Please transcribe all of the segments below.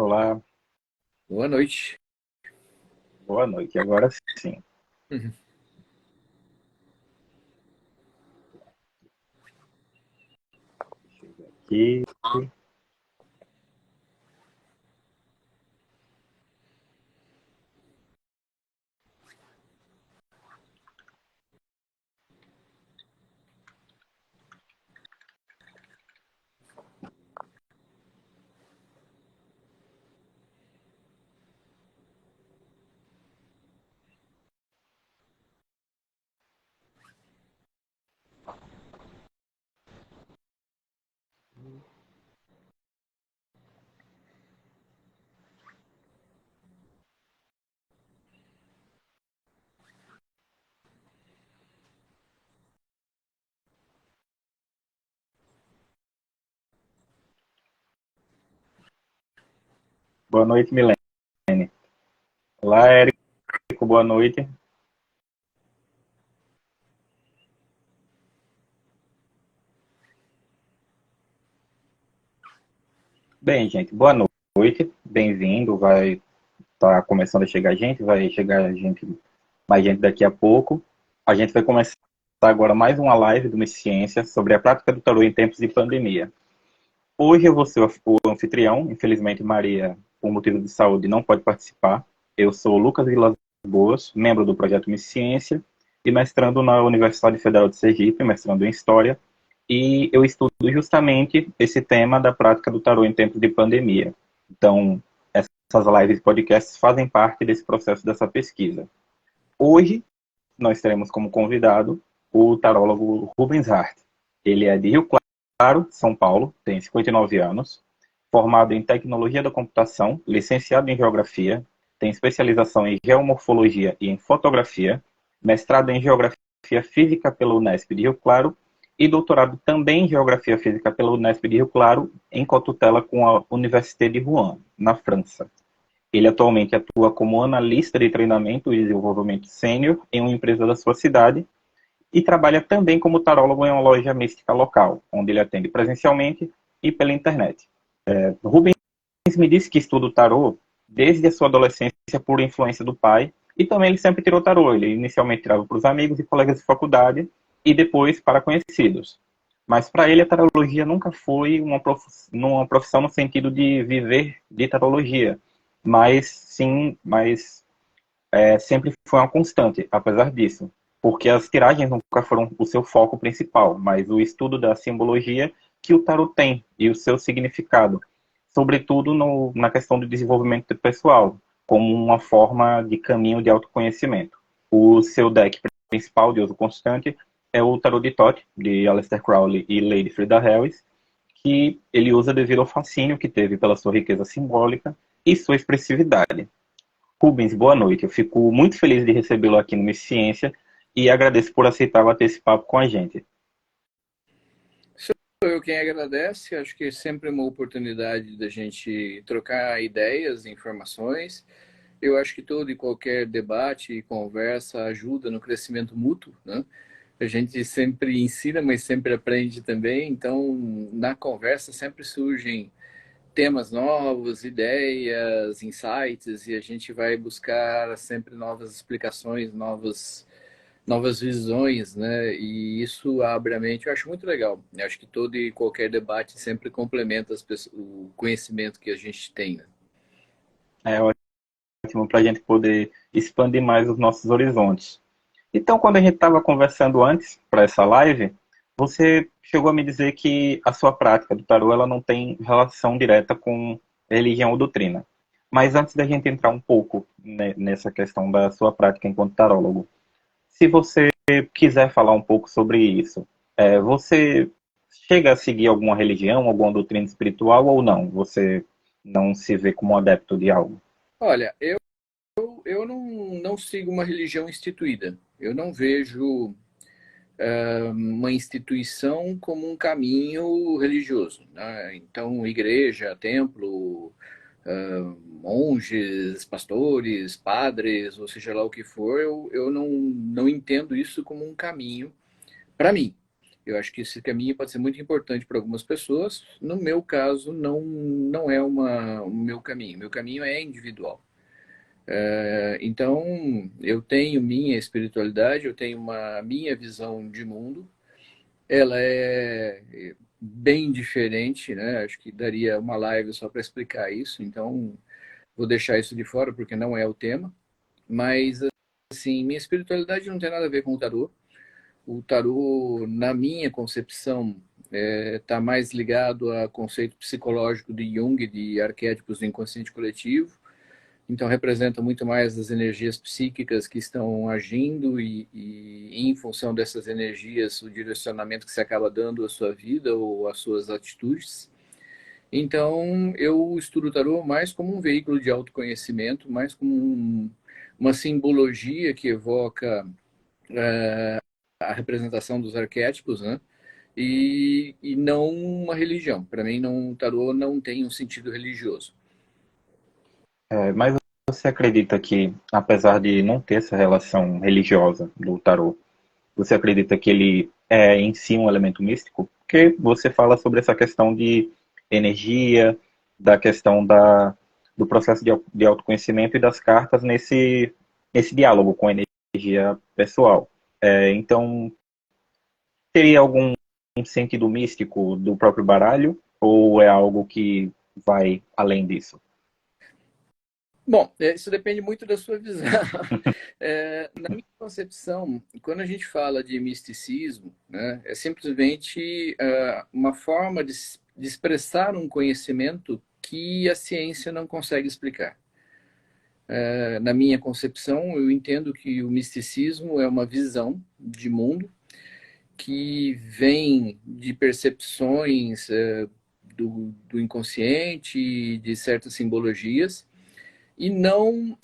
Olá, Boa noite. boa noite. Agora sim. Uhum. Aqui, boa noite, Milene. Olá, Érico, boa noite. Bem, gente, boa noite. Bem-vindo. Vai estar começando a chegar gente, vai chegar gente, mais gente daqui a pouco. A gente vai começar agora mais uma live do Miss Ciência sobre a prática do tarô em tempos de pandemia. Hoje eu vou ser o anfitrião. Infelizmente, Maria, por motivo de saúde, não pode participar. Eu sou Lucas Vilas Boas, membro do projeto Miss Ciência e mestrando na Universidade Federal de Sergipe, mestrando em História. E eu estudo justamente esse tema da prática do tarô em tempos de pandemia. Então, essas lives e podcasts fazem parte desse processo, dessa pesquisa. Hoje, nós teremos como convidado o tarólogo Rubens Hart. Ele é de Rio Claro, São Paulo, tem 59 anos, formado em Tecnologia da Computação, licenciado em Geografia, tem especialização em Geomorfologia e em Fotografia, mestrado em Geografia Física pela Unesp de Rio Claro e doutorado também em Geografia Física pela Unesp de Rio Claro, em cotutela com a Université de Rouen, na França. Ele atualmente atua como analista de treinamento e desenvolvimento sênior em uma empresa da sua cidade e trabalha também como tarólogo em uma loja mística local, onde ele atende presencialmente e pela internet. Rubens me disse que estuda o tarô desde a sua adolescência por influência do pai e também ele sempre tirou tarô. Ele inicialmente tirava para os amigos e colegas de faculdade e depois para conhecidos. Mas para ele a tarologia nunca foi uma profissão no sentido de viver de tarologia, mas sim, sempre foi uma constante, apesar disso, porque as tiragens nunca foram o seu foco principal, mas o estudo da simbologia que o tarot tem e o seu significado, sobretudo na questão do desenvolvimento pessoal, como uma forma de caminho de autoconhecimento. O seu deck principal de uso constante é o Tarot de Thoth, de Aleister Crowley e Lady Frida Harris, que ele usa devido ao fascínio que teve pela sua riqueza simbólica e sua expressividade. Rubens, boa noite. Eu fico muito feliz de recebê-lo aqui no Miss Ciência e agradeço por aceitar bater esse papo com a gente. Sou eu quem agradece. Acho que é sempre uma oportunidade da gente trocar ideias, informações. Eu acho que todo e qualquer debate e conversa ajuda no crescimento mútuo, né? A gente sempre ensina, mas sempre aprende também. Então, na conversa sempre surgem temas novos, ideias, insights, e a gente vai buscar sempre novas explicações, novas visões, né? E isso abre a mente. Eu acho muito legal. Eu acho que todo e qualquer debate sempre complementa o conhecimento que a gente tem, né? É ótimo para a gente poder expandir mais os nossos horizontes. Então, quando a gente estava conversando antes para essa live, você chegou a me dizer que a sua prática do tarô ela não tem relação direta com religião ou doutrina. Mas antes da gente entrar um pouco nessa questão da sua prática enquanto tarólogo, se você quiser falar um pouco sobre isso, você chega a seguir alguma religião, alguma doutrina espiritual ou não? Você não se vê como um adepto de algo? Olha, eu não sigo uma religião instituída. Eu não vejo uma instituição como um caminho religioso, né? Então, igreja, templo, monges, pastores, padres, ou seja lá o que for, eu não entendo isso como um caminho para mim. Eu acho que esse caminho pode ser muito importante para algumas pessoas. No meu caso, não é o meu caminho. Meu caminho é individual. Então, eu tenho minha espiritualidade, eu tenho uma minha visão de mundo. Ela é bem diferente, né? Acho que daria uma live só para explicar isso. Então, vou deixar isso de fora porque não é o tema. Mas, assim, minha espiritualidade não tem nada a ver com o tarô. O tarô, na minha concepção, está mais ligado a conceito psicológico de Jung, de arquétipos do inconsciente coletivo. Então, representa muito mais as energias psíquicas que estão agindo e em função dessas energias, o direcionamento que você acaba dando à sua vida ou às suas atitudes. Então, eu estudo o tarô mais como um veículo de autoconhecimento, mais como uma simbologia que evoca a representação dos arquétipos, né? E não uma religião. Para mim, o tarô não tem um sentido religioso. Mas você acredita que, apesar de não ter essa relação religiosa do tarô, você acredita que ele é em si um elemento místico? Porque você fala sobre essa questão de energia, da questão do processo de autoconhecimento e das cartas nesse diálogo com a energia pessoal. Então, teria algum sentido místico do próprio baralho? Ou é algo que vai além disso? Bom, isso depende muito da sua visão. Na minha concepção, quando a gente fala de misticismo, né, é simplesmente uma forma de expressar um conhecimento que a ciência não consegue explicar. Na minha concepção, eu entendo que o misticismo é uma visão de mundo que vem de percepções do inconsciente, de certas simbologias, e não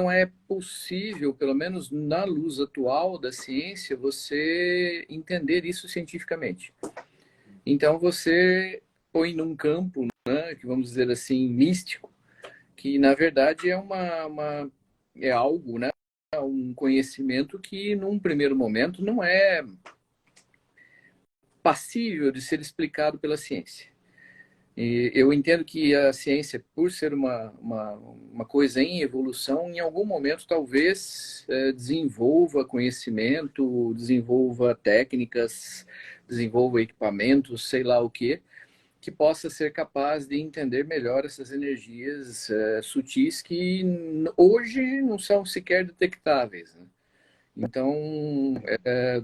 é possível, pelo menos na luz atual da ciência, você entender isso cientificamente. Então você põe num campo, né, que vamos dizer assim, místico, que na verdade é algo, né, um conhecimento que num primeiro momento não é passível de ser explicado pela ciência. E eu entendo que a ciência, por ser uma coisa em evolução, em algum momento talvez desenvolva conhecimento, desenvolva técnicas, desenvolva equipamentos, sei lá o quê, que possa ser capaz de entender melhor essas energias sutis que hoje não são sequer detectáveis, né? Então,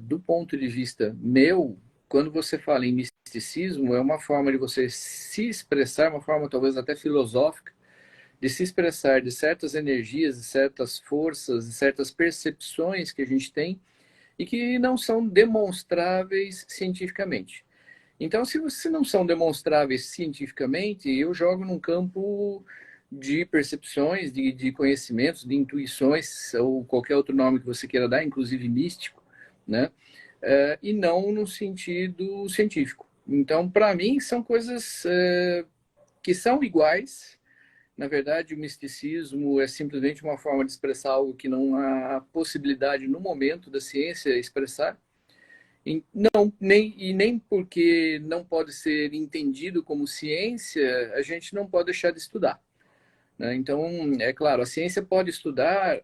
do ponto de vista meu, quando você fala em misticismo, é uma forma de você se expressar, uma forma talvez até filosófica, de se expressar de certas energias, de certas forças, de certas percepções que a gente tem e que não são demonstráveis cientificamente. Então, se você não são demonstráveis cientificamente, eu jogo num campo de percepções, de conhecimentos, de intuições, ou qualquer outro nome que você queira dar, inclusive místico, né? E não no sentido científico. Então, para mim, são coisas que são iguais. Na verdade, o misticismo é simplesmente uma forma de expressar algo que não há possibilidade no momento da ciência expressar. Não, nem porque não pode ser entendido como ciência, a gente não pode deixar de estudar, né? Então, é claro, a ciência pode estudar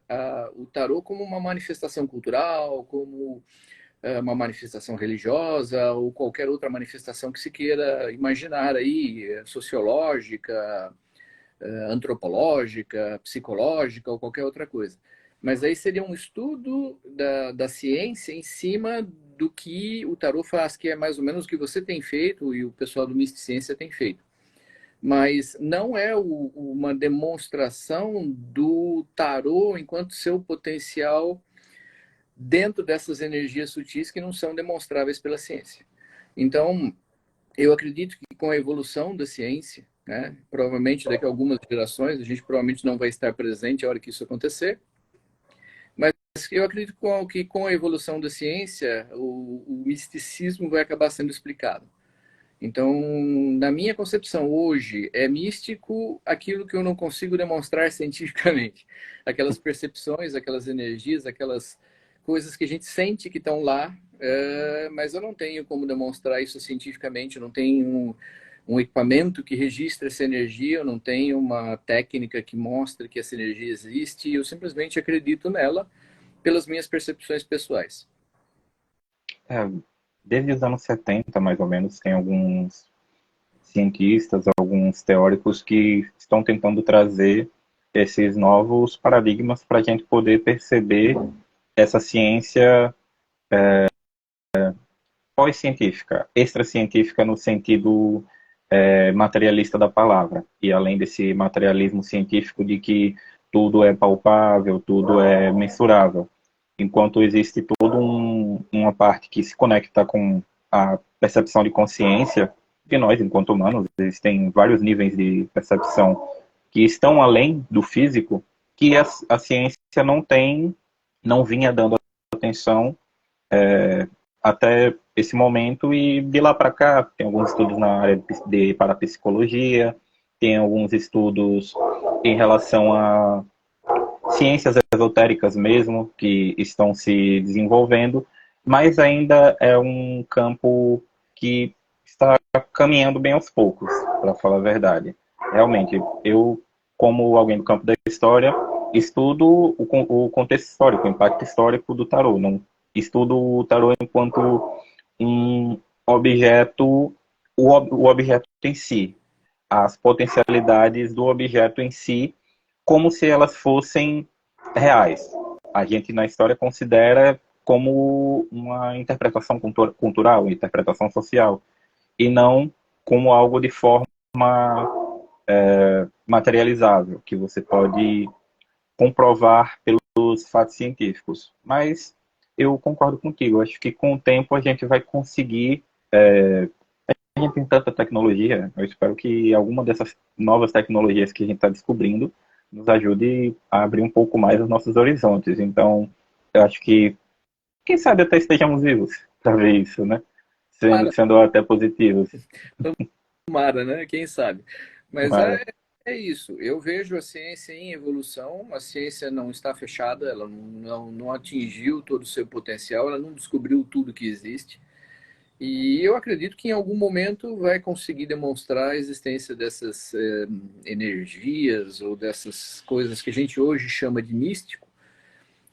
o tarô como uma manifestação cultural, como uma manifestação religiosa ou qualquer outra manifestação que se queira imaginar aí, sociológica, antropológica, psicológica ou qualquer outra coisa. Mas aí seria um estudo da ciência em cima do que o tarô faz, que é mais ou menos o que você tem feito e o pessoal do Misticência tem feito. Mas não é uma demonstração do tarô enquanto seu potencial dentro dessas energias sutis que não são demonstráveis pela ciência. Então, eu acredito que com a evolução da ciência, né, provavelmente daqui a algumas gerações, a gente provavelmente não vai estar presente a hora que isso acontecer, mas eu acredito que com a evolução da ciência, o misticismo vai acabar sendo explicado. Então, na minha concepção, hoje, é místico aquilo que eu não consigo demonstrar cientificamente. Aquelas percepções, aquelas energias, aquelas coisas que a gente sente que estão lá, mas eu não tenho como demonstrar isso cientificamente, eu não tenho um equipamento que registre essa energia, eu não tenho uma técnica que mostre que essa energia existe, eu simplesmente acredito nela pelas minhas percepções pessoais. É, desde os anos 70, mais ou menos, tem alguns cientistas, alguns teóricos que estão tentando trazer esses novos paradigmas para a gente poder perceber essa ciência pós-científica, extracientífica no sentido materialista da palavra. E além desse materialismo científico de que tudo é palpável, tudo é mensurável. Enquanto existe toda uma parte que se conecta com a percepção de consciência de nós, enquanto humanos, existem vários níveis de percepção que estão além do físico, que a ciência não vinha dando atenção até esse momento, e de lá para cá tem alguns estudos na área de parapsicologia, tem alguns estudos em relação a ciências esotéricas mesmo, que estão se desenvolvendo, mas ainda é um campo que está caminhando bem aos poucos, para falar a verdade. Realmente, eu, como alguém do campo da história, estudo o contexto histórico, o impacto histórico do tarô. Não estudo o tarô enquanto um objeto, o objeto em si, as potencialidades do objeto em si, como se elas fossem reais. A gente na história considera como uma interpretação cultural, uma interpretação social, e não como algo de forma materializável, que você pode comprovar pelos fatos científicos. Mas eu concordo contigo, acho que com o tempo a gente vai conseguir. A gente tem tanta tecnologia, eu espero que alguma dessas novas tecnologias que a gente está descobrindo nos ajude a abrir um pouco mais os nossos horizontes. Então, eu acho que, quem sabe até estejamos vivos para ver isso, né? Tomara, Sendo até positivos. tomara, né? Quem sabe? Mas Mas, é isso. Eu vejo a ciência em evolução. A ciência não está fechada, ela não atingiu todo o seu potencial, ela não descobriu tudo que existe. E eu acredito que em algum momento vai conseguir demonstrar a existência dessas energias ou dessas coisas que a gente hoje chama de místico,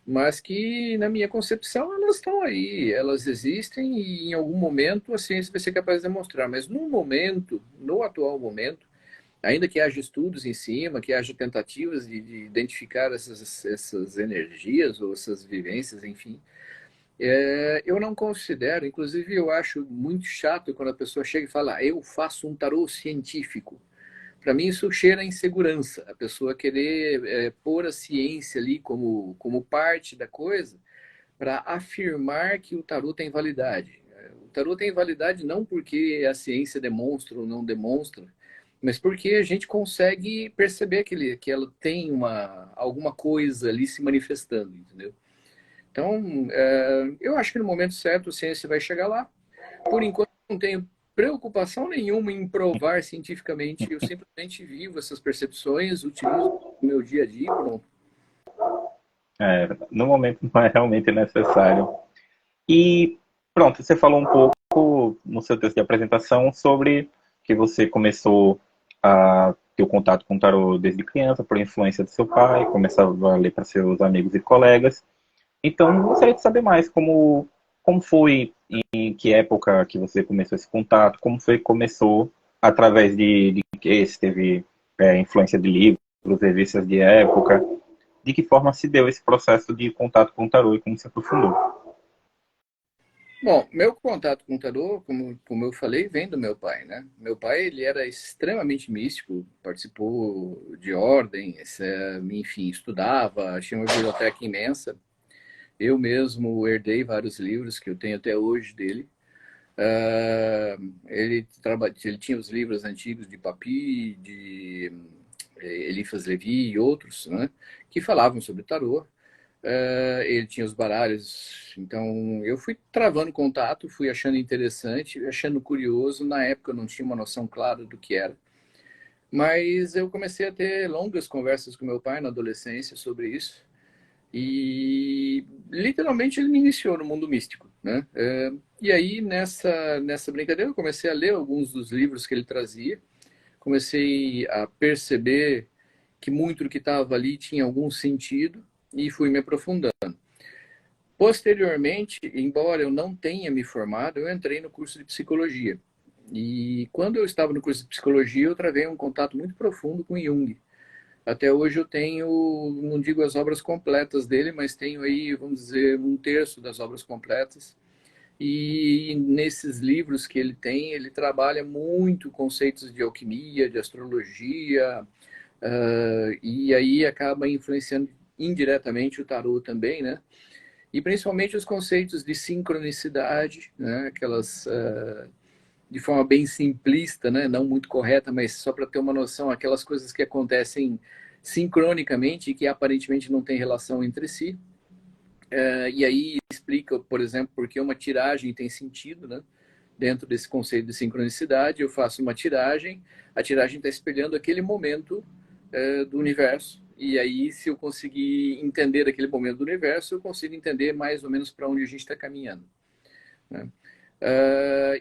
mas que, na minha concepção, elas estão aí, elas existem e em algum momento a ciência vai ser capaz de demonstrar. Mas no momento, no atual momento, ainda que haja estudos em cima, que haja tentativas de identificar essas energias ou essas vivências, enfim, eu não considero, inclusive eu acho muito chato quando a pessoa chega e fala, eu faço um tarô científico. Para mim isso cheira a insegurança, a pessoa querer pôr a ciência ali como parte da coisa para afirmar que o tarô tem validade. O tarô tem validade não porque a ciência demonstra ou não demonstra, mas porque a gente consegue perceber que ela tem alguma coisa ali se manifestando, entendeu? Então, eu acho que no momento certo a ciência vai chegar lá. Por enquanto, não tenho preocupação nenhuma em provar cientificamente. Eu simplesmente vivo essas percepções, utilizo no meu dia a dia e pronto. no momento não é realmente necessário. E pronto, você falou um pouco no seu texto de apresentação sobre que você começou a ter o contato com o tarô desde criança, por influência do seu pai, começava a ler para seus amigos e colegas. Então, gostaria de saber mais como foi, em que época que você começou esse contato, como foi que começou, através de que se teve influência de livros, revistas de época, de que forma se deu esse processo de contato com o tarô e como se aprofundou. Bom, meu contato com o tarô, como eu falei, vem do meu pai, né? Meu pai, ele era extremamente místico, participou de ordens, enfim, estudava, tinha uma biblioteca imensa. Eu mesmo herdei vários livros que eu tenho até hoje dele. Ele tinha os livros antigos de Papi, de Eliphas Levi e outros, né, que falavam sobre tarô. Ele tinha os baralhos, então eu fui travando contato, fui achando interessante, achando curioso. Na época eu não tinha uma noção clara do que era, mas eu comecei a ter longas conversas com meu pai na adolescência sobre isso e literalmente ele me iniciou no mundo místico. né? E aí, nessa brincadeira, eu comecei a ler alguns dos livros que ele trazia, comecei a perceber que muito do que estava ali tinha algum sentido e fui me aprofundando. Posteriormente, embora eu não tenha me formado, eu entrei no curso de psicologia. E quando eu estava no curso de psicologia, eu travei um contato muito profundo com Jung. Até hoje eu tenho, não digo as obras completas dele, mas tenho aí, vamos dizer, um terço das obras completas. E nesses livros que ele tem, ele trabalha muito conceitos de alquimia, de astrologia, e aí acaba influenciando indiretamente o tarô também, né? E principalmente os conceitos de sincronicidade, né? Aquelas, de forma bem simplista, né? Não muito correta, mas só para ter uma noção, aquelas coisas que acontecem sincronicamente e que aparentemente não têm relação entre si. E aí explica, por exemplo, por que uma tiragem tem sentido, né? Dentro desse conceito de sincronicidade, eu faço uma tiragem, a tiragem está espelhando aquele momento do universo, e aí se eu conseguir entender aquele momento do universo, eu consigo entender mais ou menos para onde a gente está caminhando, né?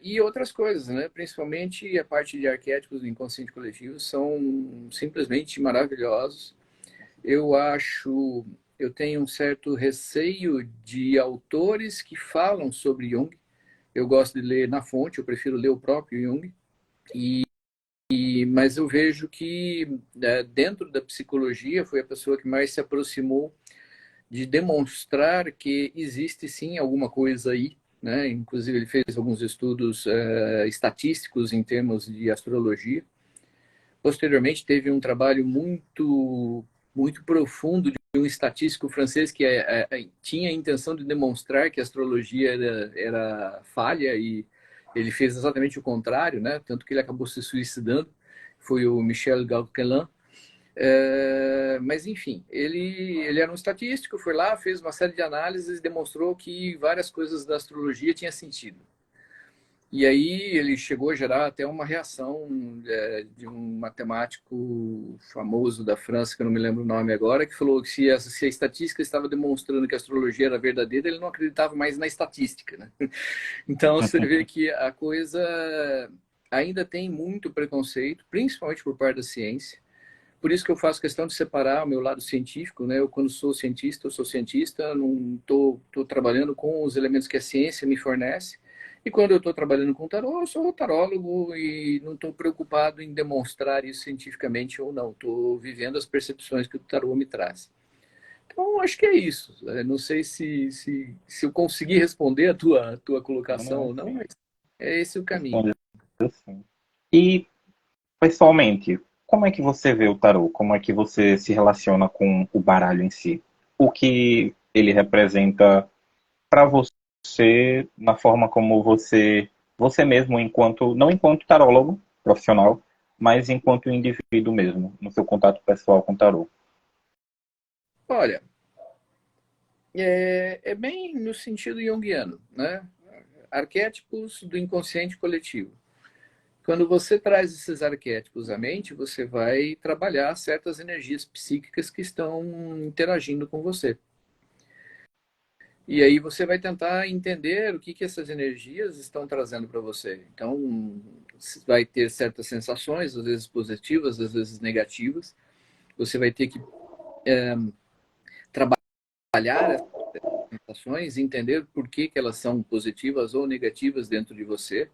E outras coisas, né? Principalmente a parte de arquétipos do inconsciente coletivo são simplesmente maravilhosos. Eu acho, eu tenho um certo receio de autores que falam sobre Jung. Eu gosto de ler na fonte, eu prefiro ler o próprio Jung. Mas eu vejo que dentro da psicologia foi a pessoa que mais se aproximou de demonstrar que existe sim alguma coisa aí, né? Inclusive ele fez alguns estudos estatísticos em termos de astrologia. Posteriormente teve um trabalho muito profundo de um estatístico francês que tinha a intenção de demonstrar que a astrologia era falha, e ele fez exatamente o contrário, né? Tanto que ele acabou se suicidando. Foi o Michel Gauquelin. Mas, enfim, ele era um estatístico, foi lá, fez uma série de análises e demonstrou que várias coisas da astrologia tinham sentido. E aí ele chegou a gerar até uma reação de um matemático famoso da França, que eu não me lembro o nome agora, que falou que se a estatística estava demonstrando que a astrologia era verdadeira, ele não acreditava mais na estatística, né? Então você vê que a coisa ainda tem muito preconceito, principalmente por parte da ciência. Por isso que eu faço questão de separar o meu lado científico, né? Eu, quando sou cientista, eu sou cientista, não estou trabalhando com os elementos que a ciência me fornece. E quando eu estou trabalhando com tarô, eu sou tarólogo e não estou preocupado em demonstrar isso cientificamente ou não. Estou vivendo as percepções que o tarô me traz. Então, acho que é isso. Não sei se eu consegui responder a tua colocação Não, ou não, sim, mas é esse o caminho. responde assim. E, pessoalmente, como é que você vê o tarô? Como é que você se relaciona com o baralho em si? O que ele representa para você, na forma como você mesmo, enquanto, não enquanto tarólogo profissional, mas enquanto indivíduo mesmo, no seu contato pessoal com o tarô? Olha, é bem no sentido junguiano, né? Arquétipos do inconsciente coletivo. Quando você traz esses arquétipos à mente, você vai trabalhar certas energias psíquicas que estão interagindo com você. E aí você vai tentar entender o que essas energias estão trazendo para você. Então, você vai ter certas sensações, às vezes positivas, às vezes negativas. Você vai ter que trabalhar essas sensações, entender por que elas são positivas ou negativas dentro de você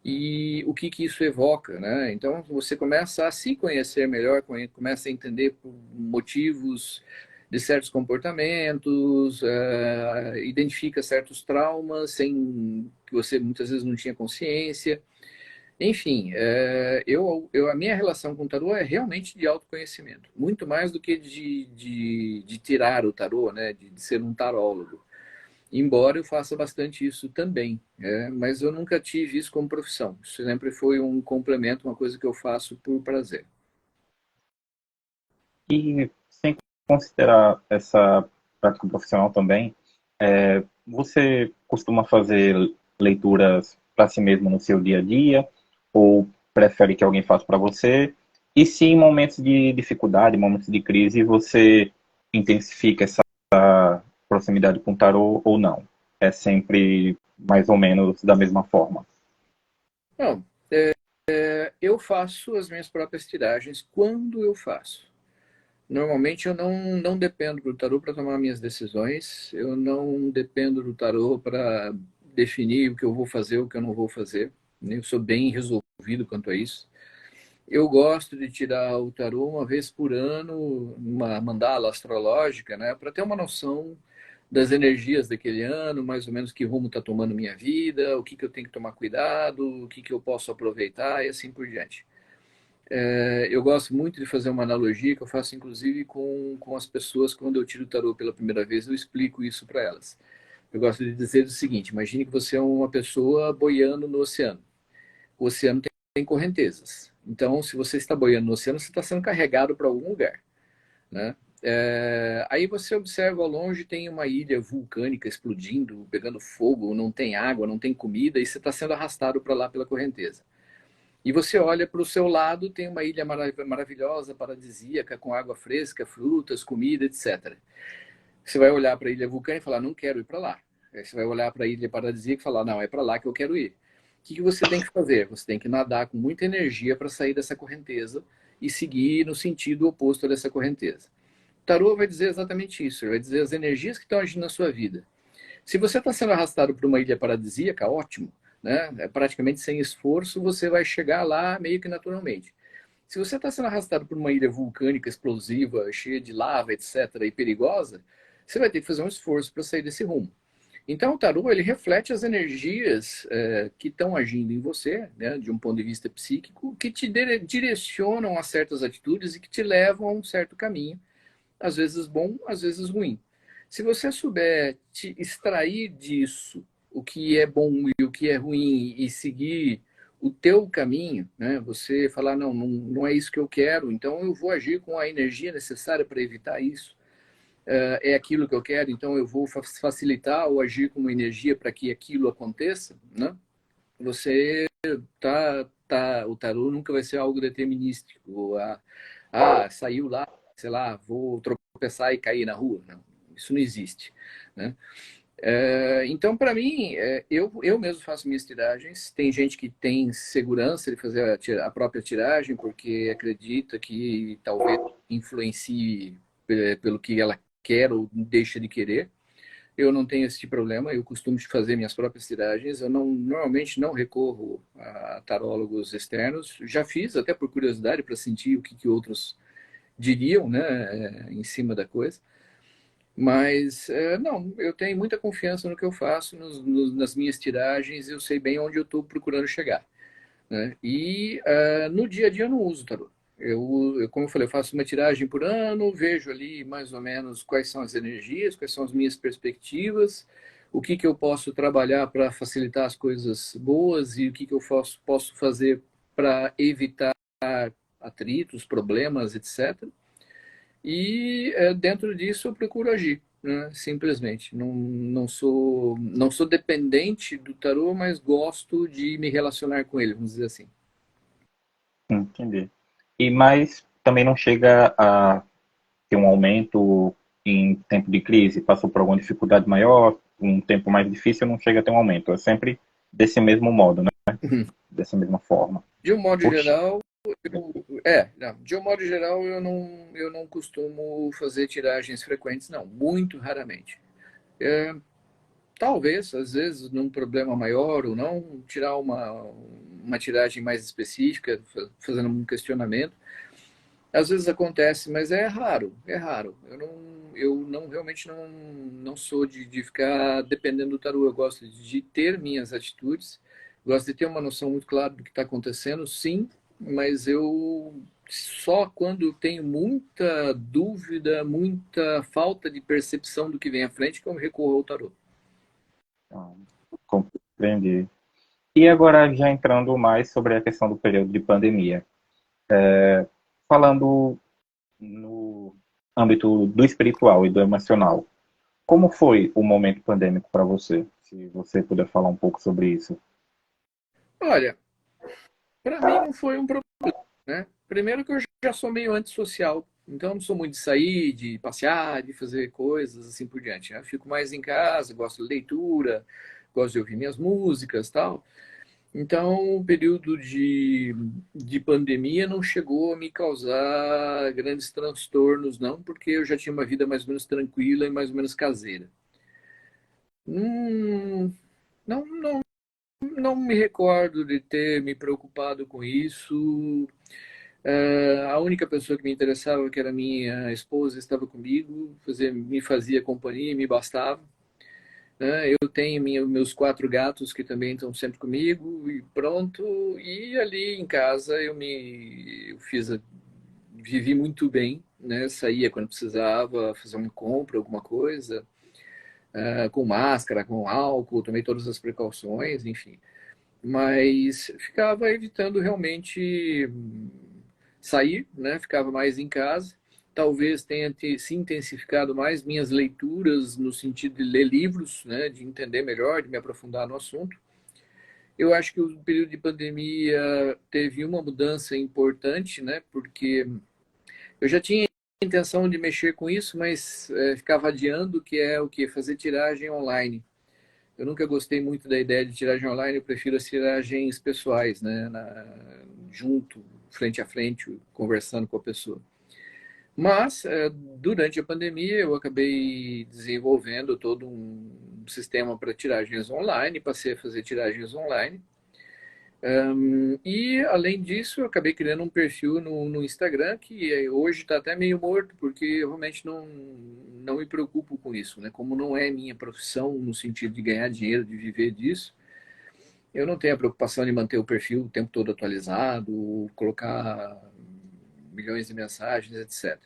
e o que isso evoca, né? Então você começa a se conhecer melhor, começa a entender motivos de certos comportamentos, identifica certos traumas sem que você muitas vezes não tinha consciência. Enfim, a minha relação com o tarô é realmente de autoconhecimento, muito mais do que de tirar o tarô, né? De ser um tarólogo. Embora eu faça bastante isso também, mas eu nunca tive isso como profissão. Isso sempre foi um complemento, uma coisa que eu faço por prazer. E sem considerar essa prática profissional também, você costuma fazer leituras para si mesmo no seu dia a dia? Ou prefere que alguém faça para você? E se em momentos de dificuldade, momentos de crise, você intensifica essa proximidade com o tarô ou não? é sempre mais ou menos da mesma forma? Não, eu faço as minhas próprias tiragens quando eu faço. Normalmente eu não dependo do tarô para tomar minhas decisões, eu não dependo do tarô para definir o que eu vou fazer, o que eu não vou fazer. Eu sou bem resolvido quanto a isso. Eu gosto de tirar o tarô uma vez por ano, uma mandala astrológica, né, para ter uma noção das energias daquele ano, mais ou menos que rumo está tomando minha vida, o que eu tenho que tomar cuidado, o que eu posso aproveitar e assim por diante. Eu gosto muito de fazer uma analogia que eu faço inclusive com as pessoas quando eu tiro o tarô pela primeira vez, eu explico isso para elas. Eu gosto de dizer o seguinte: imagine que você é uma pessoa boiando no oceano. O oceano tem correntezas. Então, se você está boiando no oceano, você está sendo carregado para algum lugar, né? Aí você observa ao longe, tem uma ilha vulcânica explodindo, pegando fogo, não tem água, não tem comida, e você está sendo arrastado para lá pela correnteza. E você olha para o seu lado, tem uma ilha maravilhosa, paradisíaca, com água fresca, frutas, comida, etc. Você vai olhar para a ilha vulcânica e falar, não quero ir para lá. Aí você vai olhar para a ilha paradisíaca e falar, não, é para lá que eu quero ir. O que você tem que fazer? Você tem que nadar com muita energia para sair dessa correnteza e seguir no sentido oposto dessa correnteza. O tarô vai dizer exatamente isso, ele vai dizer as energias que estão agindo na sua vida. Se você está sendo arrastado para uma ilha paradisíaca, ótimo, né? Praticamente sem esforço, você vai chegar lá meio que naturalmente. Se você está sendo arrastado por uma ilha vulcânica explosiva, cheia de lava, etc., e perigosa, você vai ter que fazer um esforço para sair desse rumo. Então, o tarô ele reflete as energias que estão agindo em você, né, de um ponto de vista psíquico, que te direcionam a certas atitudes e que te levam a um certo caminho, às vezes bom, às vezes ruim. Se você souber te extrair disso o que é bom e o que é ruim e seguir o teu caminho, né? Você falar, não é isso que eu quero, então eu vou agir com a energia necessária para evitar isso. É aquilo que eu quero, então eu vou facilitar ou agir com uma energia para que aquilo aconteça, né? Você o tarô nunca vai ser algo determinístico. Saiu lá, sei lá, vou tropeçar e cair na rua. Não, isso não existe, né? Então, para mim, eu mesmo faço minhas tiragens. Tem gente que tem segurança de fazer a própria tiragem porque acredita que talvez influencie pelo que ela quer ou deixa de querer. Eu não tenho esse problema, eu costumo fazer minhas próprias tiragens. Eu normalmente não recorro a tarólogos externos. Já fiz, até por curiosidade, para sentir o que outros diriam, né, em cima da coisa. Mas, não, eu tenho muita confiança no que eu faço, nas minhas tiragens, eu sei bem onde eu estou procurando chegar, né? E no dia a dia eu não uso tarô. Como eu falei, eu faço uma tiragem por ano, vejo ali mais ou menos quais são as energias, quais são as minhas perspectivas, o que eu posso trabalhar para facilitar as coisas boas e o que eu posso fazer para evitar atritos, problemas, etc. E dentro disso eu procuro agir, né? Simplesmente. Não sou dependente do tarô, mas gosto de me relacionar com ele, vamos dizer assim. Entendi. E mas também não chega a ter um aumento em tempo de crise? Passou por alguma dificuldade maior, um tempo mais difícil, não chega a ter um aumento. É sempre desse mesmo modo, né? Dessa mesma forma. De um modo Puxa, geral, não, de um modo geral eu não costumo fazer tiragens frequentes, não, muito raramente. Talvez, às vezes, num problema maior ou não, tirar uma tiragem mais específica, fazendo um questionamento. Às vezes acontece, mas é raro, é raro. Eu realmente não sou de ficar dependendo do tarô. Eu gosto de ter minhas atitudes, gosto de ter uma noção muito clara do que está acontecendo, sim, mas eu só quando tenho muita dúvida, muita falta de percepção do que vem à frente, que eu recorro ao tarô. compreendi. E agora já entrando mais sobre a questão do período de pandemia. Falando no âmbito do espiritual e do emocional, como foi o momento pandêmico para você? Se você puder falar um pouco sobre isso. Olha, para mim não foi um problema, né? Primeiro que eu já sou meio antissocial, Então, eu não sou muito de sair, de passear, de fazer coisas assim por diante. Eu fico mais em casa, gosto de leitura, gosto de ouvir minhas músicas, tal. Então, o período de pandemia não chegou a me causar grandes transtornos, não, porque eu já tinha uma vida mais ou menos tranquila e mais ou menos caseira. Hum, não, não me recordo de ter me preocupado com isso. A única pessoa que me interessava, que era minha esposa, estava comigo, me fazia companhia e me bastava. Eu tenho meus 4 gatos que também estão sempre comigo e pronto. E ali em casa eu vivi muito bem, né? Saía quando precisava fazer uma compra, alguma coisa, com máscara, com álcool, tomei todas as precauções, enfim. Mas ficava evitando realmente sair, né? Ficava mais em casa. Talvez tenha se intensificado mais minhas leituras no sentido de ler livros, né? De entender melhor, de me aprofundar no assunto. Eu acho que o período de pandemia teve uma mudança importante, né? Porque eu já tinha a intenção de mexer com isso, mas ficava adiando, que é o que? Fazer tiragem online. Eu nunca gostei muito da ideia de tiragem online, eu prefiro as tiragens pessoais, né? Junto, frente a frente, conversando com a pessoa. Mas, durante a pandemia, eu acabei desenvolvendo todo um sistema para tiragens online, passei a fazer tiragens online. E, além disso, eu acabei criando um perfil no Instagram, que hoje está até meio morto, porque eu realmente não me preocupo com isso, né? Como não é minha profissão, no sentido de ganhar dinheiro, de viver disso, eu não tenho a preocupação de manter o perfil o tempo todo atualizado, colocar milhões de mensagens, etc.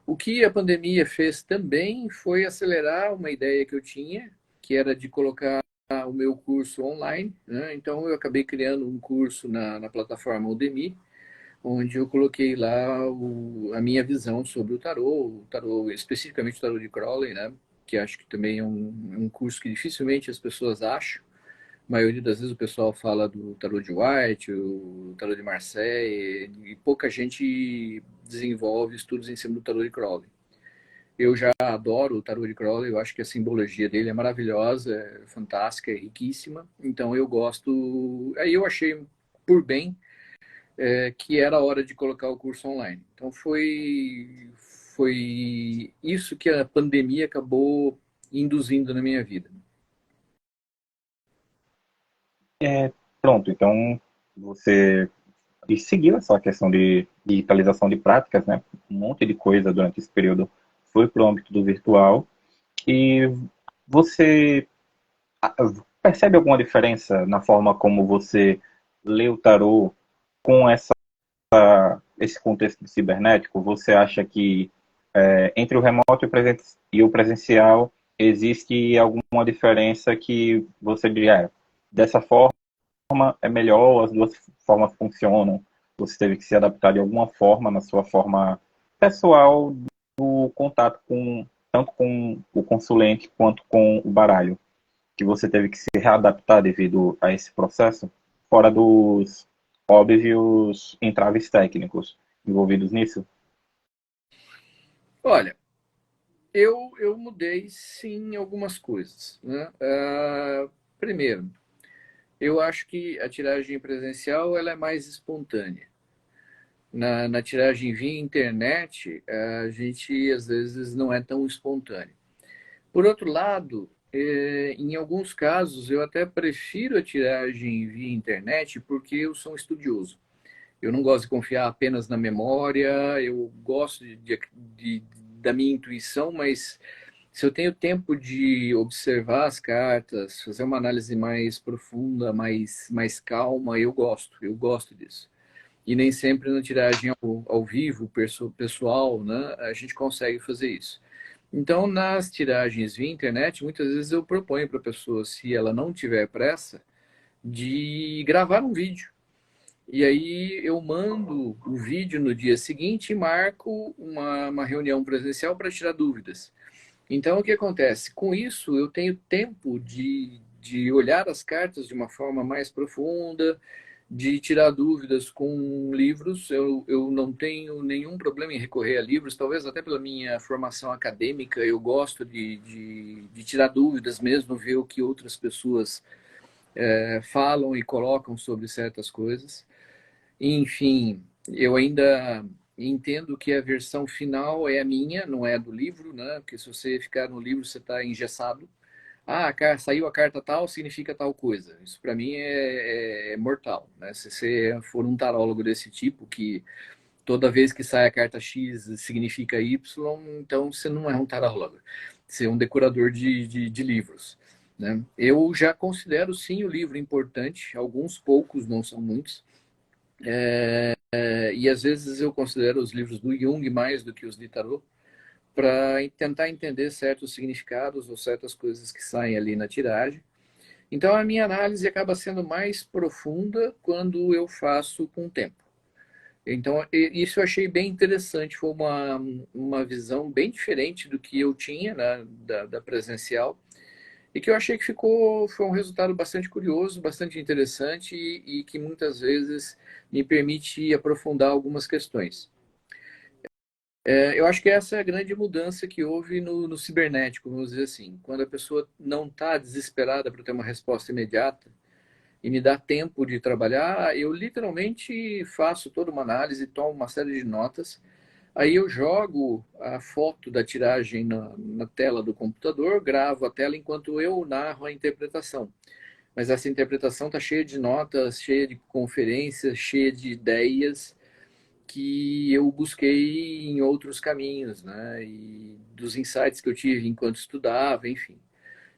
O que a pandemia fez também foi acelerar uma ideia que eu tinha, que era de colocar o meu curso online, né? Então eu acabei criando um curso na plataforma Udemy, onde eu coloquei lá a minha visão sobre o tarô, especificamente o tarô de Crowley, né? Que acho que também é um curso que dificilmente as pessoas acham. A maioria das vezes o pessoal fala do tarô de White, o tarô de Marseille, e pouca gente desenvolve estudos em cima do tarô de Crowley. Eu já adoro o tarô de Crowley, eu acho que a simbologia dele é maravilhosa, é fantástica, é riquíssima. Então eu gosto. Aí eu achei por bem que era a hora de colocar o curso online. Então foi isso que a pandemia acabou induzindo na minha vida. Pronto, então você seguiu essa questão de digitalização de práticas, né? Um monte de coisa durante esse período foi para o âmbito do virtual. E você ah, percebe alguma diferença na forma como você lê o tarô com esse contexto cibernético? Você acha que entre o remoto e o presencial existe alguma diferença que você diria, dessa forma é melhor, as duas formas funcionam? Você teve que se adaptar de alguma forma na sua forma pessoal do contato tanto com o consulente quanto com o baralho, que você teve que se readaptar devido a esse processo, fora dos óbvios entraves técnicos envolvidos nisso? Olha, eu mudei sim algumas coisas, né? Primeiro, eu acho que a tiragem presencial ela é mais espontânea. Na tiragem via internet, a gente às vezes não é tão espontâneo. Por outro lado, em alguns casos, eu até prefiro a tiragem via internet porque eu sou um estudioso. Eu não gosto de confiar apenas na memória, eu gosto da minha intuição, mas se eu tenho tempo de observar as cartas, fazer uma análise mais profunda, mais calma, eu gosto disso. E nem sempre na tiragem ao vivo, pessoal, né, a gente consegue fazer isso. Então, nas tiragens via internet, muitas vezes eu proponho para a pessoa, se ela não tiver pressa, de gravar um vídeo. E aí eu mando o vídeo no dia seguinte e marco uma reunião presencial para tirar dúvidas. Então, o que acontece? Com isso, eu tenho tempo de olhar as cartas de uma forma mais profunda, de tirar dúvidas com livros. Eu não tenho nenhum problema em recorrer a livros, talvez até pela minha formação acadêmica, eu gosto de tirar dúvidas mesmo, ver o que outras pessoas falam e colocam sobre certas coisas. Enfim, eu ainda entendo que a versão final é a minha, não é a do livro, né? Porque se você ficar no livro, você está engessado. Ah, saiu a carta tal, significa tal coisa. Isso para mim é mortal, né? Se você for um tarólogo desse tipo, que toda vez que sai a carta X significa Y, então você não é um tarólogo. Você é um decorador de livros, né? Eu já considero, sim, o livro importante. Alguns poucos, não são muitos. E às vezes eu considero os livros do Jung mais do que os de tarô, para tentar entender certos significados ou certas coisas que saem ali na tiragem. Então a minha análise acaba sendo mais profunda quando eu faço com o tempo. Então isso eu achei bem interessante, foi uma visão bem diferente do que eu tinha, né, da presencial, e que eu achei que foi um resultado bastante curioso, bastante interessante e que muitas vezes me permite aprofundar algumas questões. Eu acho que essa é a grande mudança que houve no cibernético, vamos dizer assim. Quando a pessoa não está desesperada para ter uma resposta imediata e me dá tempo de trabalhar, eu literalmente faço toda uma análise, tomo uma série de notas, aí eu jogo a foto da tiragem na tela do computador, gravo a tela enquanto eu narro a interpretação. Mas essa interpretação está cheia de notas, cheia de conferências, cheia de ideias que eu busquei em outros caminhos, né? E dos insights que eu tive enquanto estudava, enfim.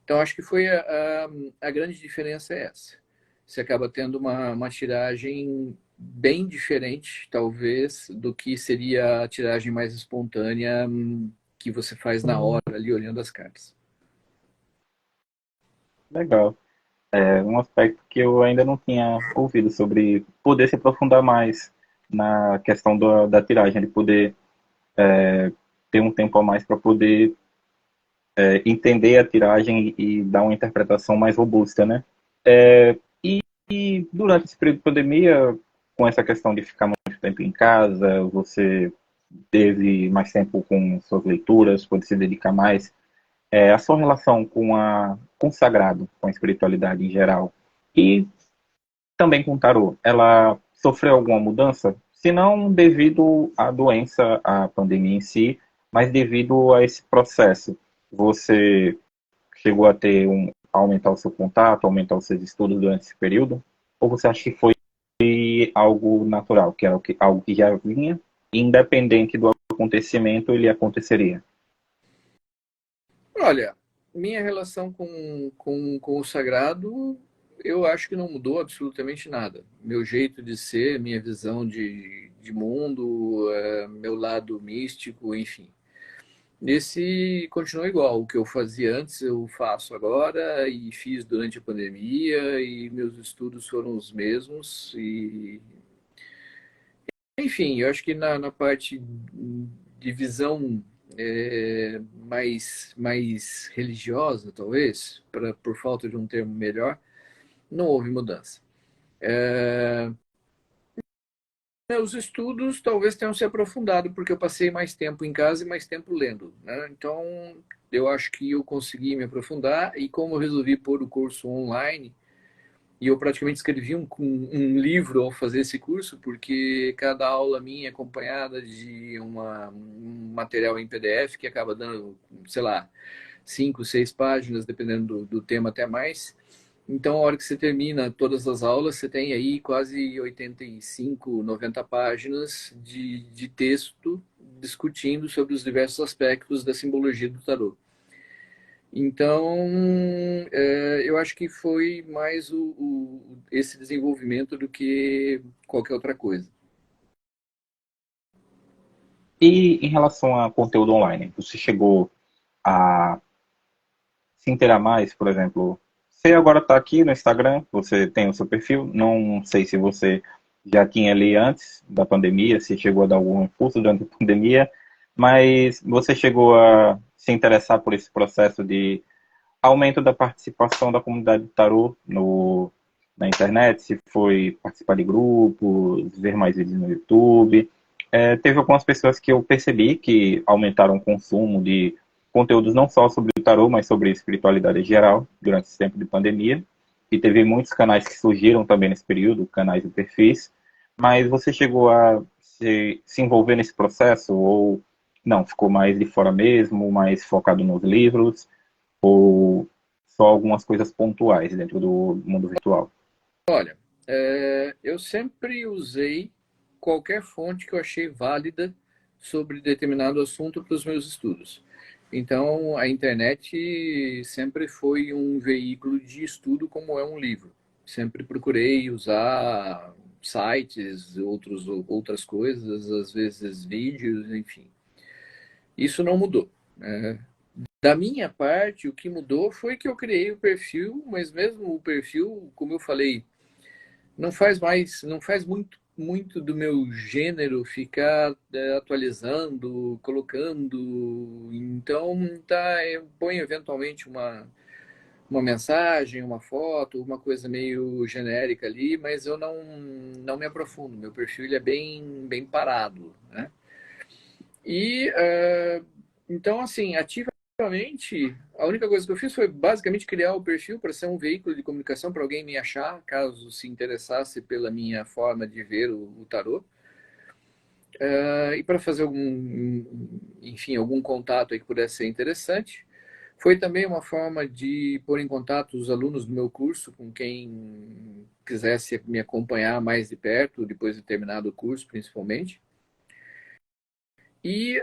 Então, acho que foi a grande diferença é essa. Você acaba tendo uma tiragem bem diferente, talvez, do que seria a tiragem mais espontânea que você faz na hora, ali olhando as cartas. Legal. É um aspecto que eu ainda não tinha ouvido sobre poder se aprofundar mais na questão da tiragem, de poder ter um tempo a mais para poder entender a tiragem e dar uma interpretação mais robusta, né? E durante esse período de pandemia, com essa questão de ficar muito tempo em casa, você teve mais tempo com suas leituras, pode se dedicar mais. A sua relação com o sagrado, com a espiritualidade em geral, e também com o tarô, ela sofreu alguma mudança? Se não devido à doença, à pandemia em si, mas devido a esse processo. Você chegou a aumentar o seu contato, aumentar os seus estudos durante esse período? Ou você acha que foi algo natural, que era algo que já vinha, independente do acontecimento, ele aconteceria? Olha, minha relação com o sagrado, eu acho que não mudou absolutamente nada. Meu jeito de ser, minha visão de mundo, meu lado místico, enfim. Esse continua igual. O que eu fazia antes, eu faço agora e fiz durante a pandemia e meus estudos foram os mesmos. Enfim, eu acho que na parte de visão mais religiosa, talvez, por falta de um termo melhor, não houve mudança. Os estudos talvez tenham se aprofundado, porque eu passei mais tempo em casa e mais tempo lendo, né? Então, eu acho que eu consegui me aprofundar, e como eu resolvi pôr o curso online, e eu praticamente escrevi um livro ao fazer esse curso, porque cada aula minha é acompanhada de um material em PDF que acaba dando, sei lá, 5, 6 páginas, dependendo do tema, até mais. Então, a hora que você termina todas as aulas, você tem aí quase 85, 90 páginas de texto discutindo sobre os diversos aspectos da simbologia do tarô. Então, eu acho que foi mais esse desenvolvimento do que qualquer outra coisa. E em relação a conteúdo online, você chegou a se inteirar mais, por exemplo, você agora está aqui no Instagram, você tem o seu perfil, não sei se você já tinha ali antes da pandemia, se chegou a dar algum impulso durante a pandemia, mas você chegou a se interessar por esse processo de aumento da participação da comunidade do tarô na internet, se foi participar de grupos, ver mais vídeos no YouTube. Teve algumas pessoas que eu percebi que aumentaram o consumo de conteúdos não só sobre o tarô, mas sobre espiritualidade em geral, durante esse tempo de pandemia. E teve muitos canais que surgiram também nesse período, canais e perfis. Mas você chegou a se envolver nesse processo ou não? Ficou mais de fora mesmo, mais focado nos livros? Ou só algumas coisas pontuais dentro do mundo virtual? Olha, eu sempre usei qualquer fonte que eu achei válida sobre determinado assunto para os meus estudos. Então, a internet sempre foi um veículo de estudo como é um livro. Sempre procurei usar sites, outras coisas, às vezes vídeos, enfim. Isso não mudou, né? Da minha parte, o que mudou foi que eu criei o perfil, mas mesmo o perfil, como eu falei, não faz muito do meu gênero ficar atualizando, colocando. Então, tá, eu ponho eventualmente uma mensagem, uma foto, uma coisa meio genérica ali, mas eu não me aprofundo. Meu perfil ele é bem parado, né? E então, assim, ativamente, a única coisa que eu fiz foi basicamente criar o perfil para ser um veículo de comunicação para alguém me achar, caso se interessasse pela minha forma de ver o tarô. E para fazer enfim, algum contato aí que pudesse ser interessante. Foi também uma forma de pôr em contato os alunos do meu curso com quem quisesse me acompanhar mais de perto, depois de terminado o curso, principalmente. E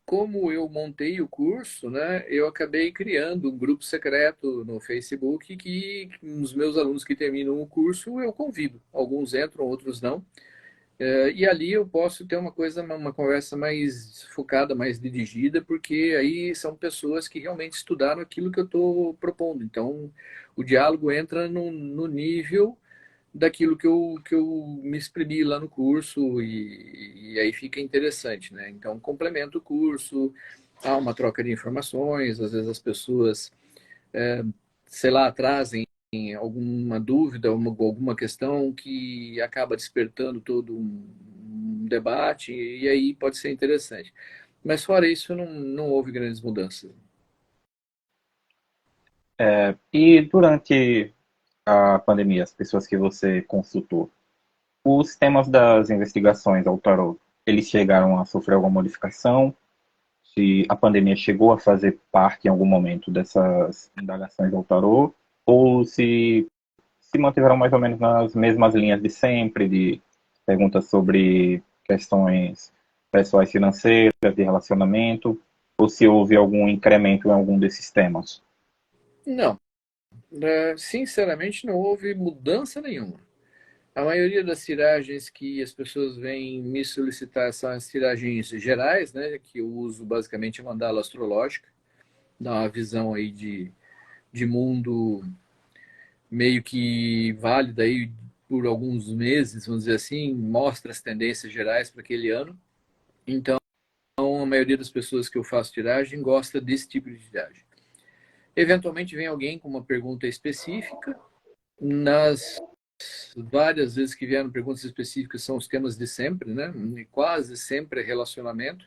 como eu montei o curso, né, eu acabei criando um grupo secreto no Facebook que os meus alunos que terminam o curso eu convido. Alguns entram, outros não. E ali eu posso ter uma conversa mais focada, mais dirigida, porque aí são pessoas que realmente estudaram aquilo que eu estou propondo. Então, o diálogo entra no nível daquilo que eu me exprimi lá no curso e aí fica interessante, né? Então, complementa o curso, há uma troca de informações, às vezes as pessoas, sei lá, trazem alguma dúvida, alguma questão que acaba despertando todo um debate e aí pode ser interessante. Mas fora isso, não houve grandes mudanças. E durante a pandemia, as pessoas que você consultou, os temas das investigações ao tarot, eles chegaram a sofrer alguma modificação? Se a pandemia chegou a fazer parte em algum momento dessas indagações ao tarot, ou se mantiveram mais ou menos nas mesmas linhas de sempre, de perguntas sobre questões pessoais financeiras, de relacionamento, ou se houve algum incremento em algum desses temas? Não, sinceramente não houve mudança nenhuma. A maioria das tiragens que as pessoas vêm me solicitar são as tiragens gerais, né, que eu uso basicamente a mandala astrológica, dá uma visão aí de mundo meio que válida aí por alguns meses, vamos dizer assim, mostra as tendências gerais para aquele ano. Então, a maioria das pessoas que eu faço tiragem gosta desse tipo de tiragem. Eventualmente vem alguém com uma pergunta específica. Nas várias vezes que vieram perguntas específicas são os temas de sempre, né? E quase sempre é relacionamento.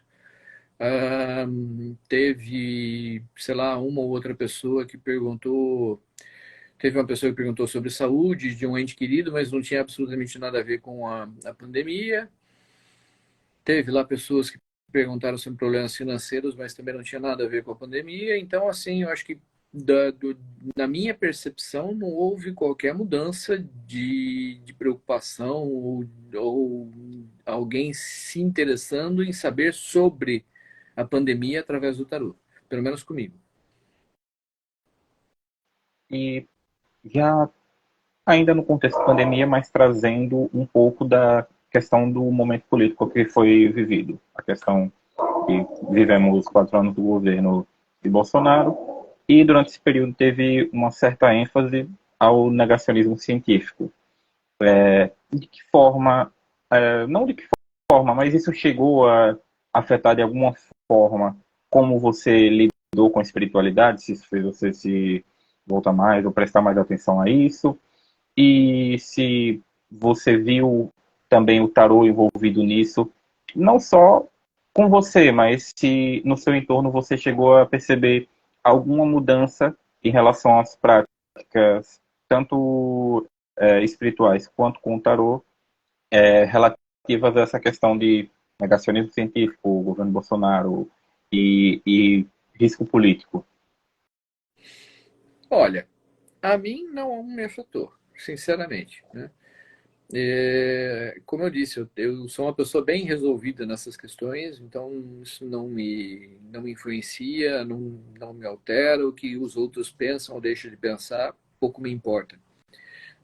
Teve, sei lá, uma ou outra pessoa que perguntou. Teve uma pessoa que perguntou sobre saúde de um ente querido, mas não tinha absolutamente nada a ver com a pandemia. Teve lá pessoas que perguntaram sobre problemas financeiros, mas também não tinha nada a ver com a pandemia. Então, assim, eu acho que na minha percepção não houve qualquer mudança de preocupação ou alguém se interessando em saber sobre a pandemia através do tarô, pelo menos comigo. E já ainda no contexto da pandemia, mas trazendo um pouco da questão do momento político que foi vivido. A questão que vivemos 4 anos do governo de Bolsonaro e durante esse período teve uma certa ênfase ao negacionismo científico. De que forma, não de que forma, mas isso chegou a afetar de alguma forma como você lidou com a espiritualidade, se isso fez você se voltar mais ou prestar mais atenção a isso, e se você viu também o tarô envolvido nisso, não só com você, mas se no seu entorno você chegou a perceber alguma mudança em relação às práticas, tanto espirituais quanto com o tarô, relativas a essa questão de negacionismo científico, governo Bolsonaro e risco político. Olha, a mim não me afetou, sinceramente, né? Como eu disse, eu sou uma pessoa bem resolvida nessas questões, então isso não me influencia, não me altera. O que os outros pensam ou deixam de pensar, pouco me importa,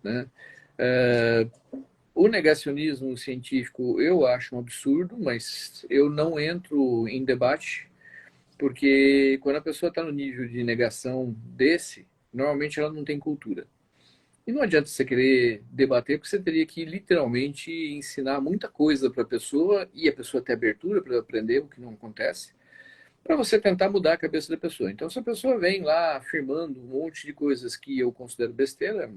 né? É, o negacionismo científico eu acho um absurdo, mas eu não entro em debate, porque quando a pessoa está no nível de negação desse, normalmente ela não tem cultura. E não adianta você querer debater, porque você teria que literalmente ensinar muita coisa para a pessoa e a pessoa ter abertura para aprender, o que não acontece, para você tentar mudar a cabeça da pessoa. Então, se a pessoa vem lá afirmando um monte de coisas que eu considero besteira,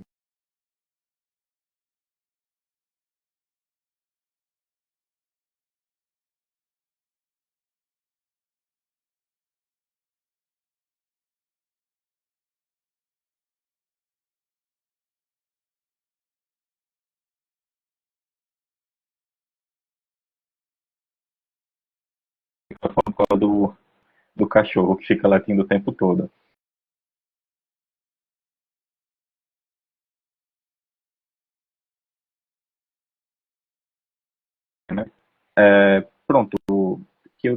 Do cachorro que fica latindo o tempo todo. Né? Pronto, que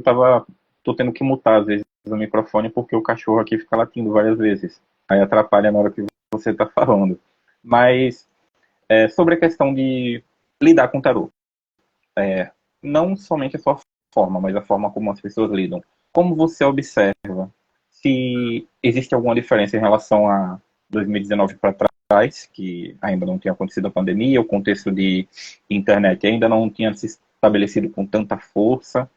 tô tendo que mutar às vezes o microfone porque o cachorro aqui fica latindo várias vezes. Aí atrapalha na hora que você está falando. Mas sobre a questão de lidar com o tarô, não somente a sua forma, mas a forma como as pessoas lidam. Como você observa se existe alguma diferença em relação a 2019 para trás, que ainda não tinha acontecido a pandemia, o contexto de internet ainda não tinha se estabelecido com tanta força.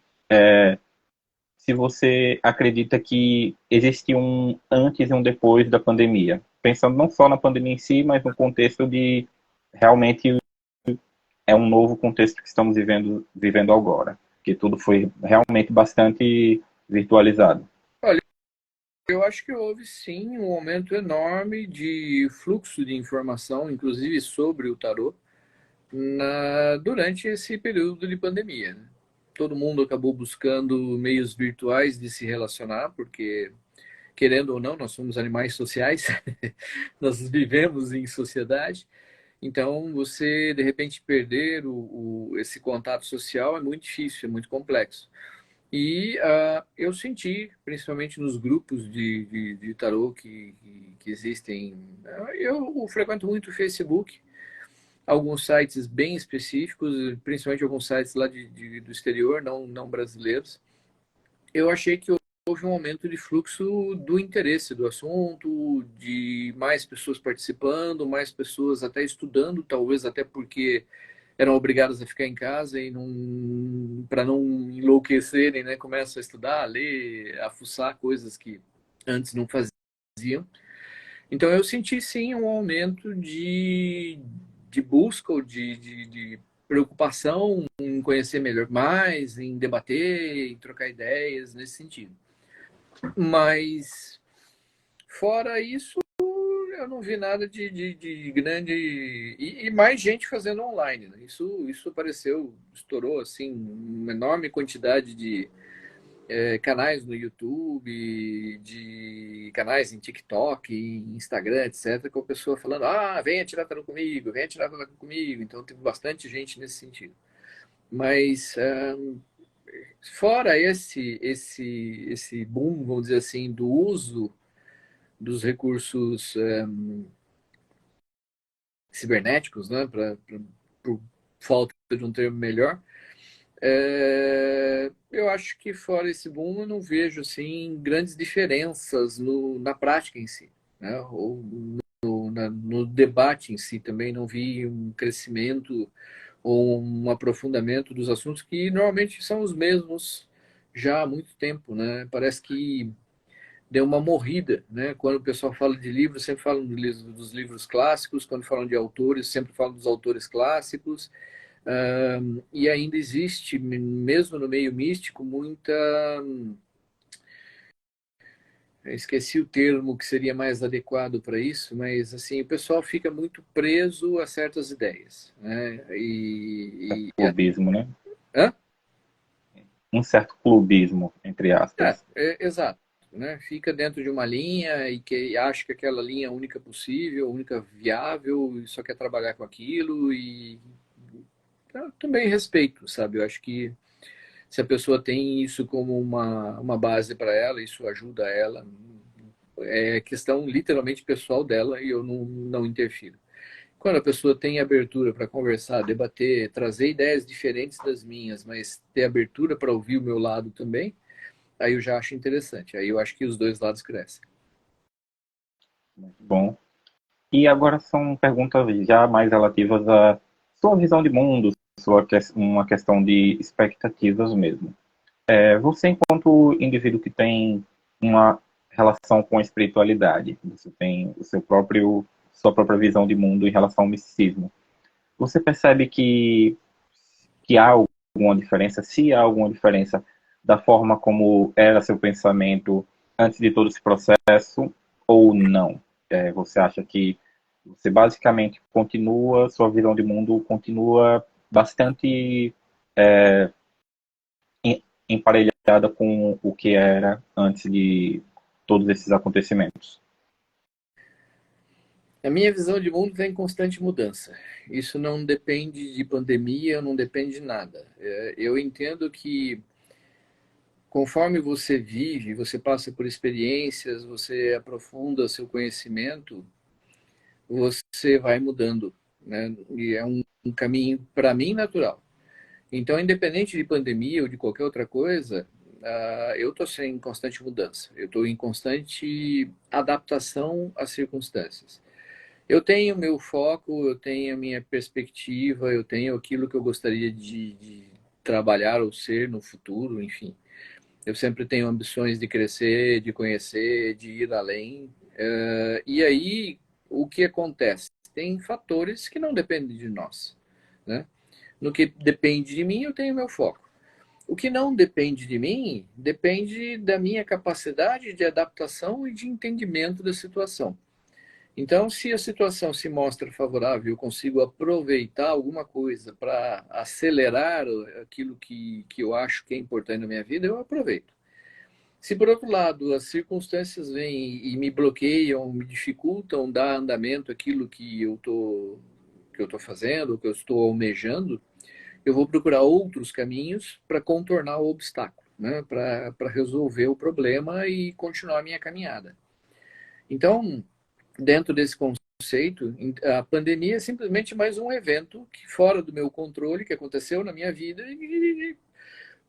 Se você acredita que existe um antes e um depois da pandemia, pensando não só na pandemia em si, mas no contexto de realmente é um novo contexto que estamos vivendo agora, que tudo foi realmente bastante virtualizado. olha, eu acho que houve sim um aumento enorme de fluxo de informação, inclusive sobre o tarô, durante esse período de pandemia, né? Todo mundo acabou buscando meios virtuais de se relacionar, porque, querendo ou não, nós somos animais sociais, nós vivemos em sociedade. Então, você, de repente, perder esse contato social é muito difícil, é muito complexo. E eu senti, principalmente nos grupos de tarô que existem, eu frequento muito o Facebook, alguns sites bem específicos, principalmente alguns sites lá do exterior, não brasileiros. Eu achei que houve um aumento de fluxo do interesse do assunto, de mais pessoas participando, mais pessoas até estudando, talvez até porque eram obrigadas a ficar em casa e não, para não enlouquecerem, né, começam a estudar, a ler, a fuçar coisas que antes não faziam. Então eu senti sim um aumento de busca ou de preocupação em conhecer melhor mais, em debater, em trocar ideias nesse sentido. Mas fora isso, eu não vi nada de grande. E mais gente fazendo online. Né? Isso apareceu, estourou assim, uma enorme quantidade de canais no YouTube, de canais em TikTok, em Instagram, etc., com a pessoa falando: ah, venha tirar tarô comigo, venha tirar tarô comigo. Então teve bastante gente nesse sentido. Mas fora esse boom, vamos dizer assim, do uso dos recursos cibernéticos, né, por falta de um termo melhor, eu acho que fora esse boom eu não vejo assim grandes diferenças na prática em si, né, ou no debate em si também não vi um crescimento ou um aprofundamento dos assuntos que normalmente são os mesmos já há muito tempo, né? Parece que deu uma morrida, né? Quando o pessoal fala de livros, sempre falam dos livros clássicos, quando falam de autores, sempre falam dos autores clássicos. E ainda existe, mesmo no meio místico, muita... Esqueci o termo que seria mais adequado para isso, mas assim, o pessoal fica muito preso a certas ideias, né? Clubismo, né? Hã? Um certo clubismo, entre aspas. Exato, né? Fica dentro de uma linha e que acha que aquela linha é a única possível, a única viável, e só quer trabalhar com aquilo e eu também respeito, sabe? Eu acho que se a pessoa tem isso como uma base para ela, isso ajuda ela. É questão literalmente pessoal dela e eu não interfiro. Quando a pessoa tem abertura para conversar, debater, trazer ideias diferentes das minhas, mas ter abertura para ouvir o meu lado também, aí eu já acho interessante. Aí eu acho que os dois lados crescem. Muito bom. E agora são perguntas já mais relativas à sua visão de mundo, uma questão de expectativas mesmo. Você, enquanto indivíduo que tem uma relação com a espiritualidade, você tem sua própria visão de mundo em relação ao misticismo. Você percebe que há alguma diferença, se há alguma diferença da forma como era seu pensamento antes de todo esse processo ou não? Você acha que você basicamente continua, sua visão de mundo continua bastante emparelhada com o que era antes de todos esses acontecimentos? A minha visão de mundo está em constante mudança. Isso não depende de pandemia, não depende de nada. Eu entendo que conforme você vive, você passa por experiências, você aprofunda seu conhecimento, você vai mudando, né? E é um caminho, para mim, natural. Então, independente de pandemia ou de qualquer outra coisa, eu estou em constante mudança. Eu estou em constante adaptação às circunstâncias. Eu tenho meu foco, eu tenho a minha perspectiva, eu tenho aquilo que eu gostaria de trabalhar ou ser no futuro, enfim. Eu sempre tenho ambições de crescer, de conhecer, de ir além. E aí, o que acontece? Tem fatores que não dependem de nós, né? No que depende de mim, eu tenho meu foco. O que não depende de mim, depende da minha capacidade de adaptação e de entendimento da situação. Então, se a situação se mostra favorável, eu consigo aproveitar alguma coisa para acelerar aquilo que eu acho que é importante na minha vida, eu aproveito. Se, por outro lado, as circunstâncias vêm e me bloqueiam, me dificultam dar andamento àquilo que eu tô fazendo, que eu estou almejando, eu vou procurar outros caminhos para contornar o obstáculo, né? Para resolver o problema e continuar a minha caminhada. Então, dentro desse conceito, a pandemia é simplesmente mais um evento que fora do meu controle, que aconteceu na minha vida e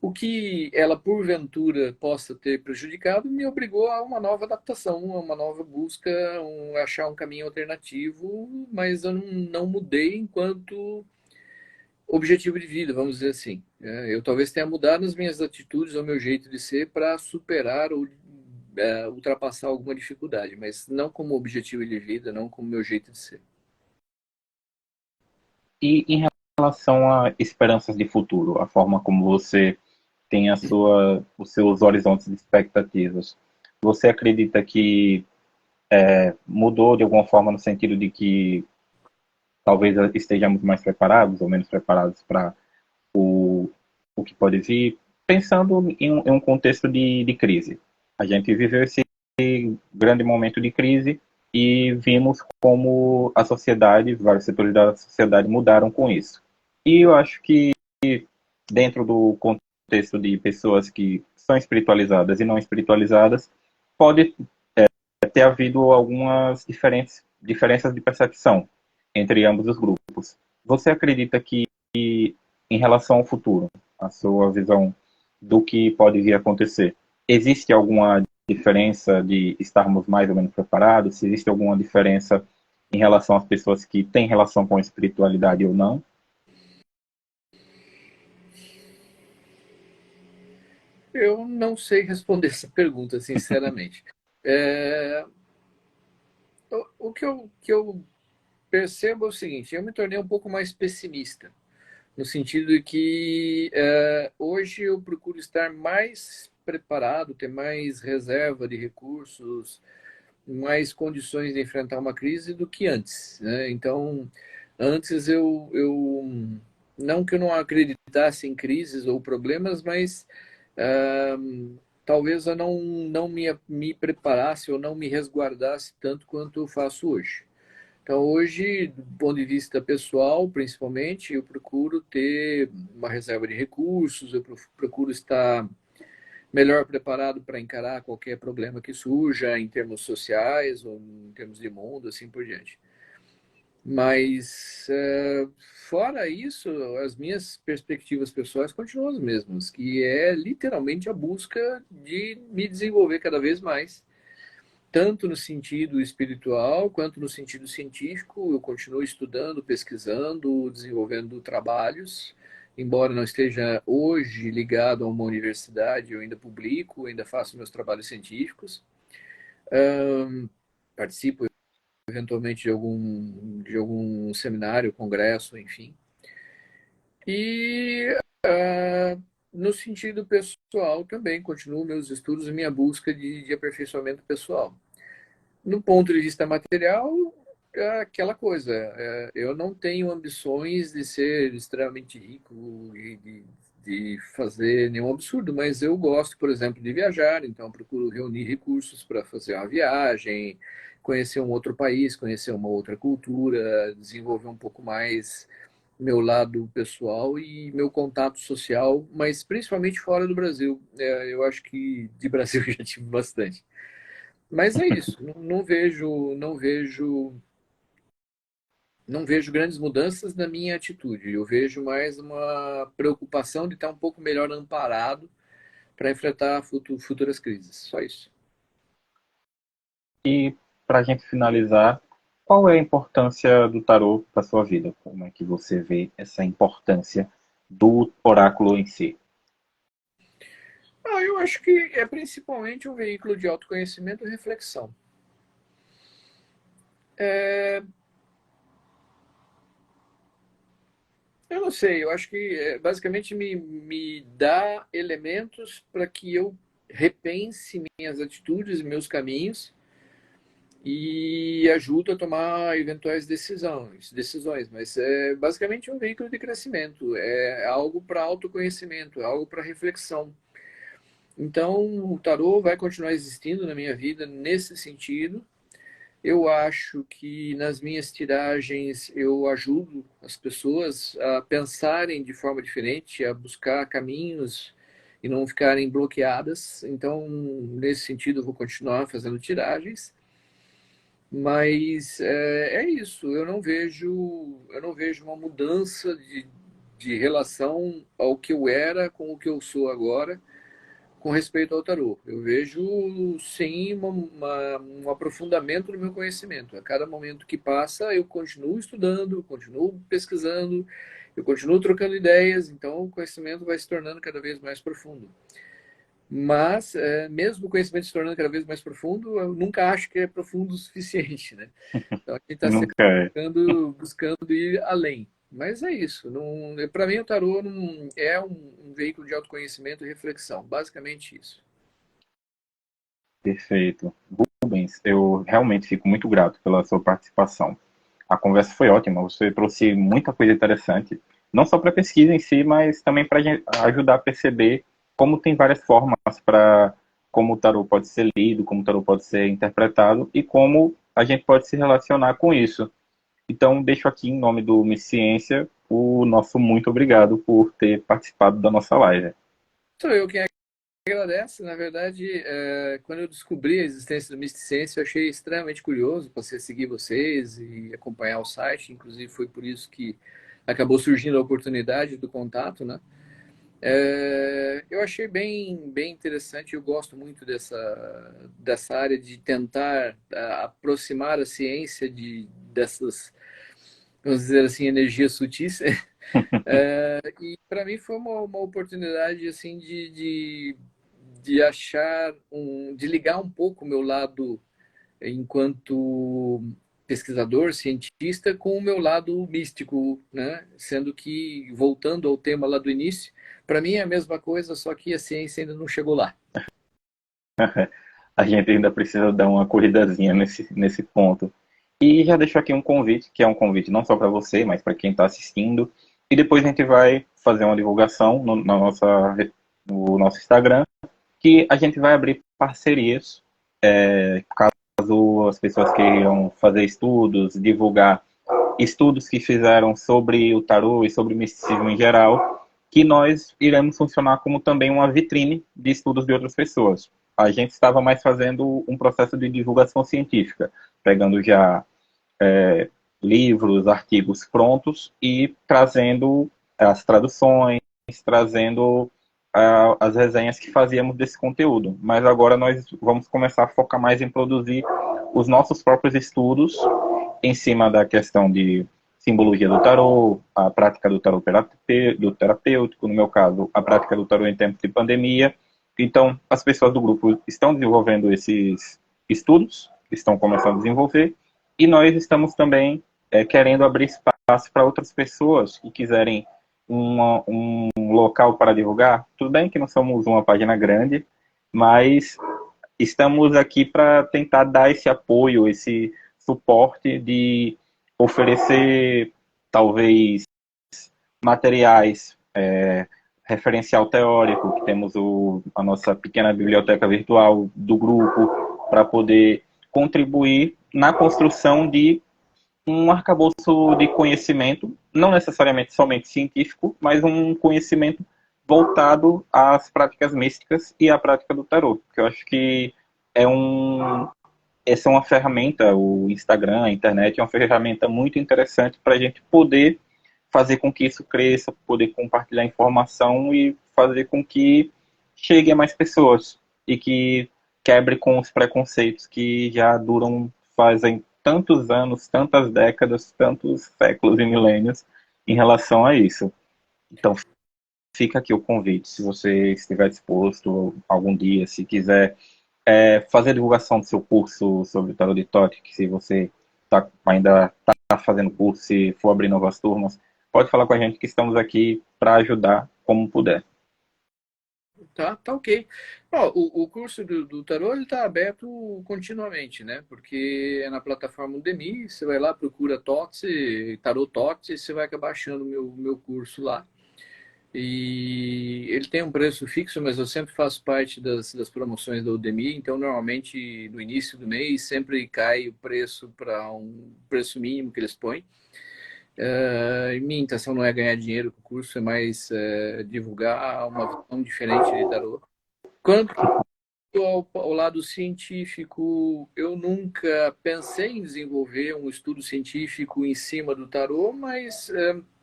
o que ela porventura possa ter prejudicado me obrigou a uma nova adaptação, a uma nova busca, achar um caminho alternativo, mas eu não mudei enquanto objetivo de vida, vamos dizer assim. Eu talvez tenha mudado as minhas atitudes, o meu jeito de ser para superar ou ultrapassar alguma dificuldade, mas não como objetivo de vida, não como meu jeito de ser. E em relação a esperanças de futuro, a forma como você tem os seus horizontes de expectativas, você acredita que mudou de alguma forma no sentido de que talvez estejamos mais preparados ou menos preparados para o que pode vir, pensando em um contexto de crise? A gente viveu esse grande momento de crise e vimos como a sociedade, vários setores da sociedade mudaram com isso. E eu acho que dentro do contexto de pessoas que são espiritualizadas e não espiritualizadas, pode ter havido algumas diferenças de percepção entre ambos os grupos. Você acredita que, em relação ao futuro, a sua visão do que pode vir a acontecer, existe alguma diferença de estarmos mais ou menos preparados? Se existe alguma diferença em relação às pessoas que têm relação com a espiritualidade ou não? Eu não sei responder essa pergunta, sinceramente. É, o que eu percebo é o seguinte, eu me tornei um pouco mais pessimista, no sentido de que hoje eu procuro estar mais preparado, ter mais reserva de recursos, mais condições de enfrentar uma crise do que antes, né? Então, antes não que eu não acreditasse em crises ou problemas, mas ah, talvez eu não me preparasse ou não me resguardasse tanto quanto eu faço hoje. Então, hoje, do ponto de vista pessoal, principalmente, eu procuro ter uma reserva de recursos, eu procuro estar melhor preparado para encarar qualquer problema que surja em termos sociais ou em termos de mundo, assim por diante. Mas, fora isso, as minhas perspectivas pessoais continuam as mesmas, que é literalmente a busca de me desenvolver cada vez mais, tanto no sentido espiritual quanto no sentido científico. Eu continuo estudando, pesquisando, desenvolvendo trabalhos, embora não esteja hoje ligado a uma universidade, eu ainda publico, ainda faço meus trabalhos científicos, participo eventualmente de algum seminário, congresso, enfim. E no sentido pessoal também, continuo meus estudos e minha busca de aperfeiçoamento pessoal. No ponto de vista material, é aquela coisa. Eu não tenho ambições de ser extremamente rico e de fazer nenhum absurdo, mas eu gosto, por exemplo, de viajar, então procuro reunir recursos para fazer uma viagem, conhecer um outro país, conhecer uma outra cultura, desenvolver um pouco mais meu lado pessoal e meu contato social, mas principalmente fora do Brasil. Eu acho que de Brasil eu já tive bastante. Mas é isso, não vejo grandes mudanças na minha atitude. Eu vejo mais uma preocupação de estar um pouco melhor amparado para enfrentar futuras crises. Só isso. E para a gente finalizar, qual é a importância do tarô para sua vida? Como é que você vê essa importância do oráculo em si? Eu acho que é principalmente um veículo de autoconhecimento e reflexão. É, eu não sei, eu acho que basicamente me dá elementos para que eu repense minhas atitudes e meus caminhos e ajuda a tomar eventuais decisões, mas é basicamente um veículo de crescimento, é algo para autoconhecimento, é algo para reflexão. Então, o tarô vai continuar existindo na minha vida nesse sentido. Eu acho que nas minhas tiragens eu ajudo as pessoas a pensarem de forma diferente, a buscar caminhos e não ficarem bloqueadas. Então, nesse sentido, eu vou continuar fazendo tiragens. Mas é isso, eu não vejo uma mudança de relação ao que eu era com o que eu sou agora com respeito ao tarô. Eu vejo, sim, um aprofundamento no meu conhecimento. A cada momento que passa, eu continuo estudando, continuo pesquisando, eu continuo trocando ideias, então o conhecimento vai se tornando cada vez mais profundo. Mas, mesmo o conhecimento se tornando cada vez mais profundo, eu nunca acho que é profundo o suficiente, né? Então a gente está sempre Nunca é. buscando ir além. Mas é isso. Para mim, o tarô é um veículo de autoconhecimento e reflexão. Basicamente isso. Perfeito. Rubens, eu realmente fico muito grato pela sua participação. A conversa foi ótima, você trouxe muita coisa interessante, não só para a pesquisa em si, mas também para ajudar a perceber como tem várias formas para como o tarot pode ser lido, como o tarot pode ser interpretado e como a gente pode se relacionar com isso. Então, deixo aqui em nome do Miss Ciência o nosso muito obrigado por ter participado da nossa live. Sou eu quem agradece. Na verdade, quando eu descobri a existência do Misticência, eu achei extremamente curioso. Passei a seguir vocês e acompanhar o site. Inclusive, foi por isso que acabou surgindo a oportunidade do contato, né? Eu achei bem interessante. Eu gosto muito dessa área de tentar aproximar a ciência dessas, vamos dizer assim, energias sutis. E para mim foi uma oportunidade assim de achar, de ligar um pouco o meu lado enquanto pesquisador, cientista, com o meu lado místico, né? Sendo que, voltando ao tema lá do início, para mim é a mesma coisa, só que a ciência ainda não chegou lá. A gente ainda precisa dar uma corridazinha nesse ponto. E já deixo aqui um convite, que é um convite não só para você, mas para quem está assistindo. E depois a gente vai fazer uma divulgação no nosso Instagram, que a gente vai abrir parcerias, caso as pessoas queiram fazer estudos, divulgar estudos que fizeram sobre o tarô e sobre o misticismo em geral, que nós iremos funcionar como também uma vitrine de estudos de outras pessoas. A gente estava mais fazendo um processo de divulgação científica, pegando já livros, artigos prontos e trazendo as traduções, trazendo as resenhas que fazíamos desse conteúdo. Mas agora nós vamos começar a focar mais em produzir os nossos próprios estudos em cima da questão de simbologia do tarô, a prática do tarô do terapêutico, no meu caso, a prática do tarô em tempos de pandemia. Então, as pessoas do grupo estão desenvolvendo esses estudos, estão começando a desenvolver, e nós estamos também querendo abrir espaço para outras pessoas que quiserem um local para divulgar. Tudo bem que não somos uma página grande, mas estamos aqui para tentar dar esse apoio, esse suporte de oferecer, talvez, materiais, referencial teórico, que temos a nossa pequena biblioteca virtual do grupo, para poder contribuir na construção de um arcabouço de conhecimento, não necessariamente somente científico, mas um conhecimento voltado às práticas místicas e à prática do tarô, que eu acho que essa é uma ferramenta, o Instagram, a internet, é uma ferramenta muito interessante para a gente poder fazer com que isso cresça, poder compartilhar informação e fazer com que chegue a mais pessoas e que quebre com os preconceitos que já duram, fazem tantos anos, tantas décadas, tantos séculos e milênios em relação a isso. Então, fica aqui o convite, se você estiver disposto algum dia, se quiser fazer a divulgação do seu curso sobre o tarot de Tote, que se você ainda está fazendo curso, se for abrir novas turmas, pode falar com a gente que estamos aqui para ajudar como puder. Tá ok. Ó, o curso do tarô ele está aberto continuamente, né? Porque é na plataforma Udemy, você vai lá, procura TOTS, Tarot TOTS, você vai acabar achando o meu curso lá. E ele tem um preço fixo, mas eu sempre faço parte das promoções da Udemy, então normalmente no início do mês sempre cai o preço para um preço mínimo que eles põem. Minha intenção não é ganhar dinheiro com o curso, é mais divulgar uma visão diferente de tarô. Quanto ao lado científico, eu nunca pensei em desenvolver um estudo científico em cima do tarô, mas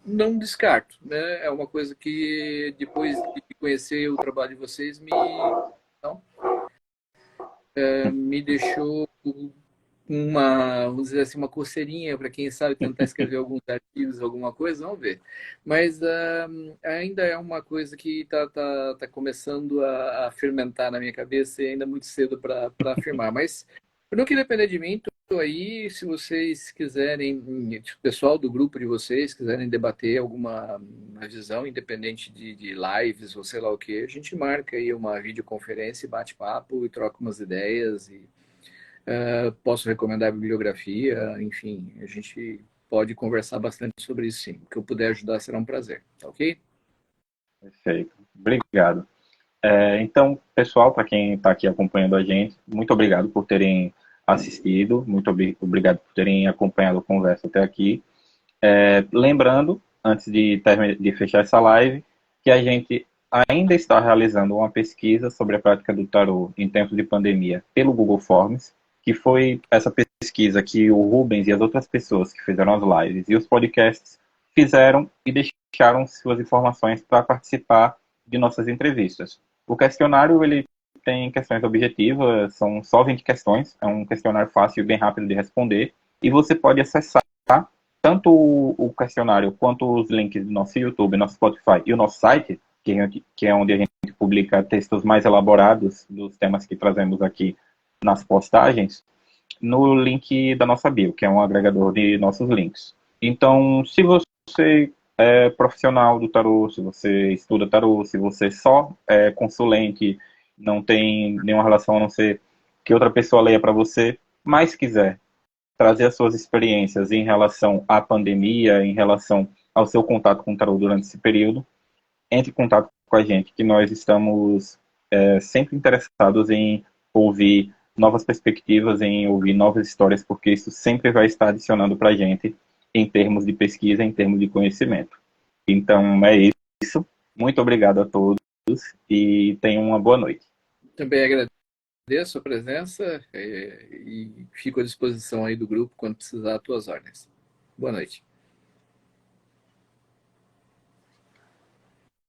não descarto, né? É uma coisa que depois de conhecer o trabalho de vocês me deixou vamos dizer assim, uma coceirinha para quem sabe tentar escrever alguns artigos, alguma coisa, vamos ver. Mas ainda é uma coisa que tá começando a fermentar na minha cabeça e ainda é muito cedo para afirmar. Mas no que depender de mim, tô aí, se vocês quiserem, o pessoal do grupo de vocês quiserem debater alguma visão, independente de lives ou sei lá o que, a gente marca aí uma videoconferência, bate papo e troca umas ideias e posso recomendar a bibliografia, enfim, a gente pode conversar bastante sobre isso sim. O que eu puder ajudar será um prazer, tá ok? Perfeito. Obrigado. Então, pessoal, para quem está aqui acompanhando a gente, muito obrigado por terem assistido, muito obrigado por terem acompanhado a conversa até aqui. Lembrando, antes de fechar essa live, que a gente ainda está realizando uma pesquisa sobre a prática do tarô em tempos de pandemia pelo Google Forms, que foi essa pesquisa que o Rubens e as outras pessoas que fizeram as lives e os podcasts fizeram e deixaram suas informações para participar de nossas entrevistas. O questionário, ele tem questões objetivas, são só 20 questões, é um questionário fácil e bem rápido de responder, e você pode acessar tanto o questionário quanto os links do nosso YouTube, nosso Spotify e o nosso site, que é onde a gente publica textos mais elaborados dos temas que trazemos aqui nas postagens, no link da nossa bio, que é um agregador de nossos links. Então, se você é profissional do tarô, se você estuda tarô, se você só é consulente, não tem nenhuma relação a não ser que outra pessoa leia para você, mas quiser trazer as suas experiências em relação à pandemia, em relação ao seu contato com o tarô durante esse período, entre em contato com a gente, que nós estamos sempre interessados em ouvir novas perspectivas, em ouvir novas histórias, porque isso sempre vai estar adicionando para a gente em termos de pesquisa, em termos de conhecimento. Então é isso. Muito obrigado a todos e tenham uma boa noite. Também agradeço a presença e fico à disposição aí do grupo quando precisar das tuas ordens. Boa noite.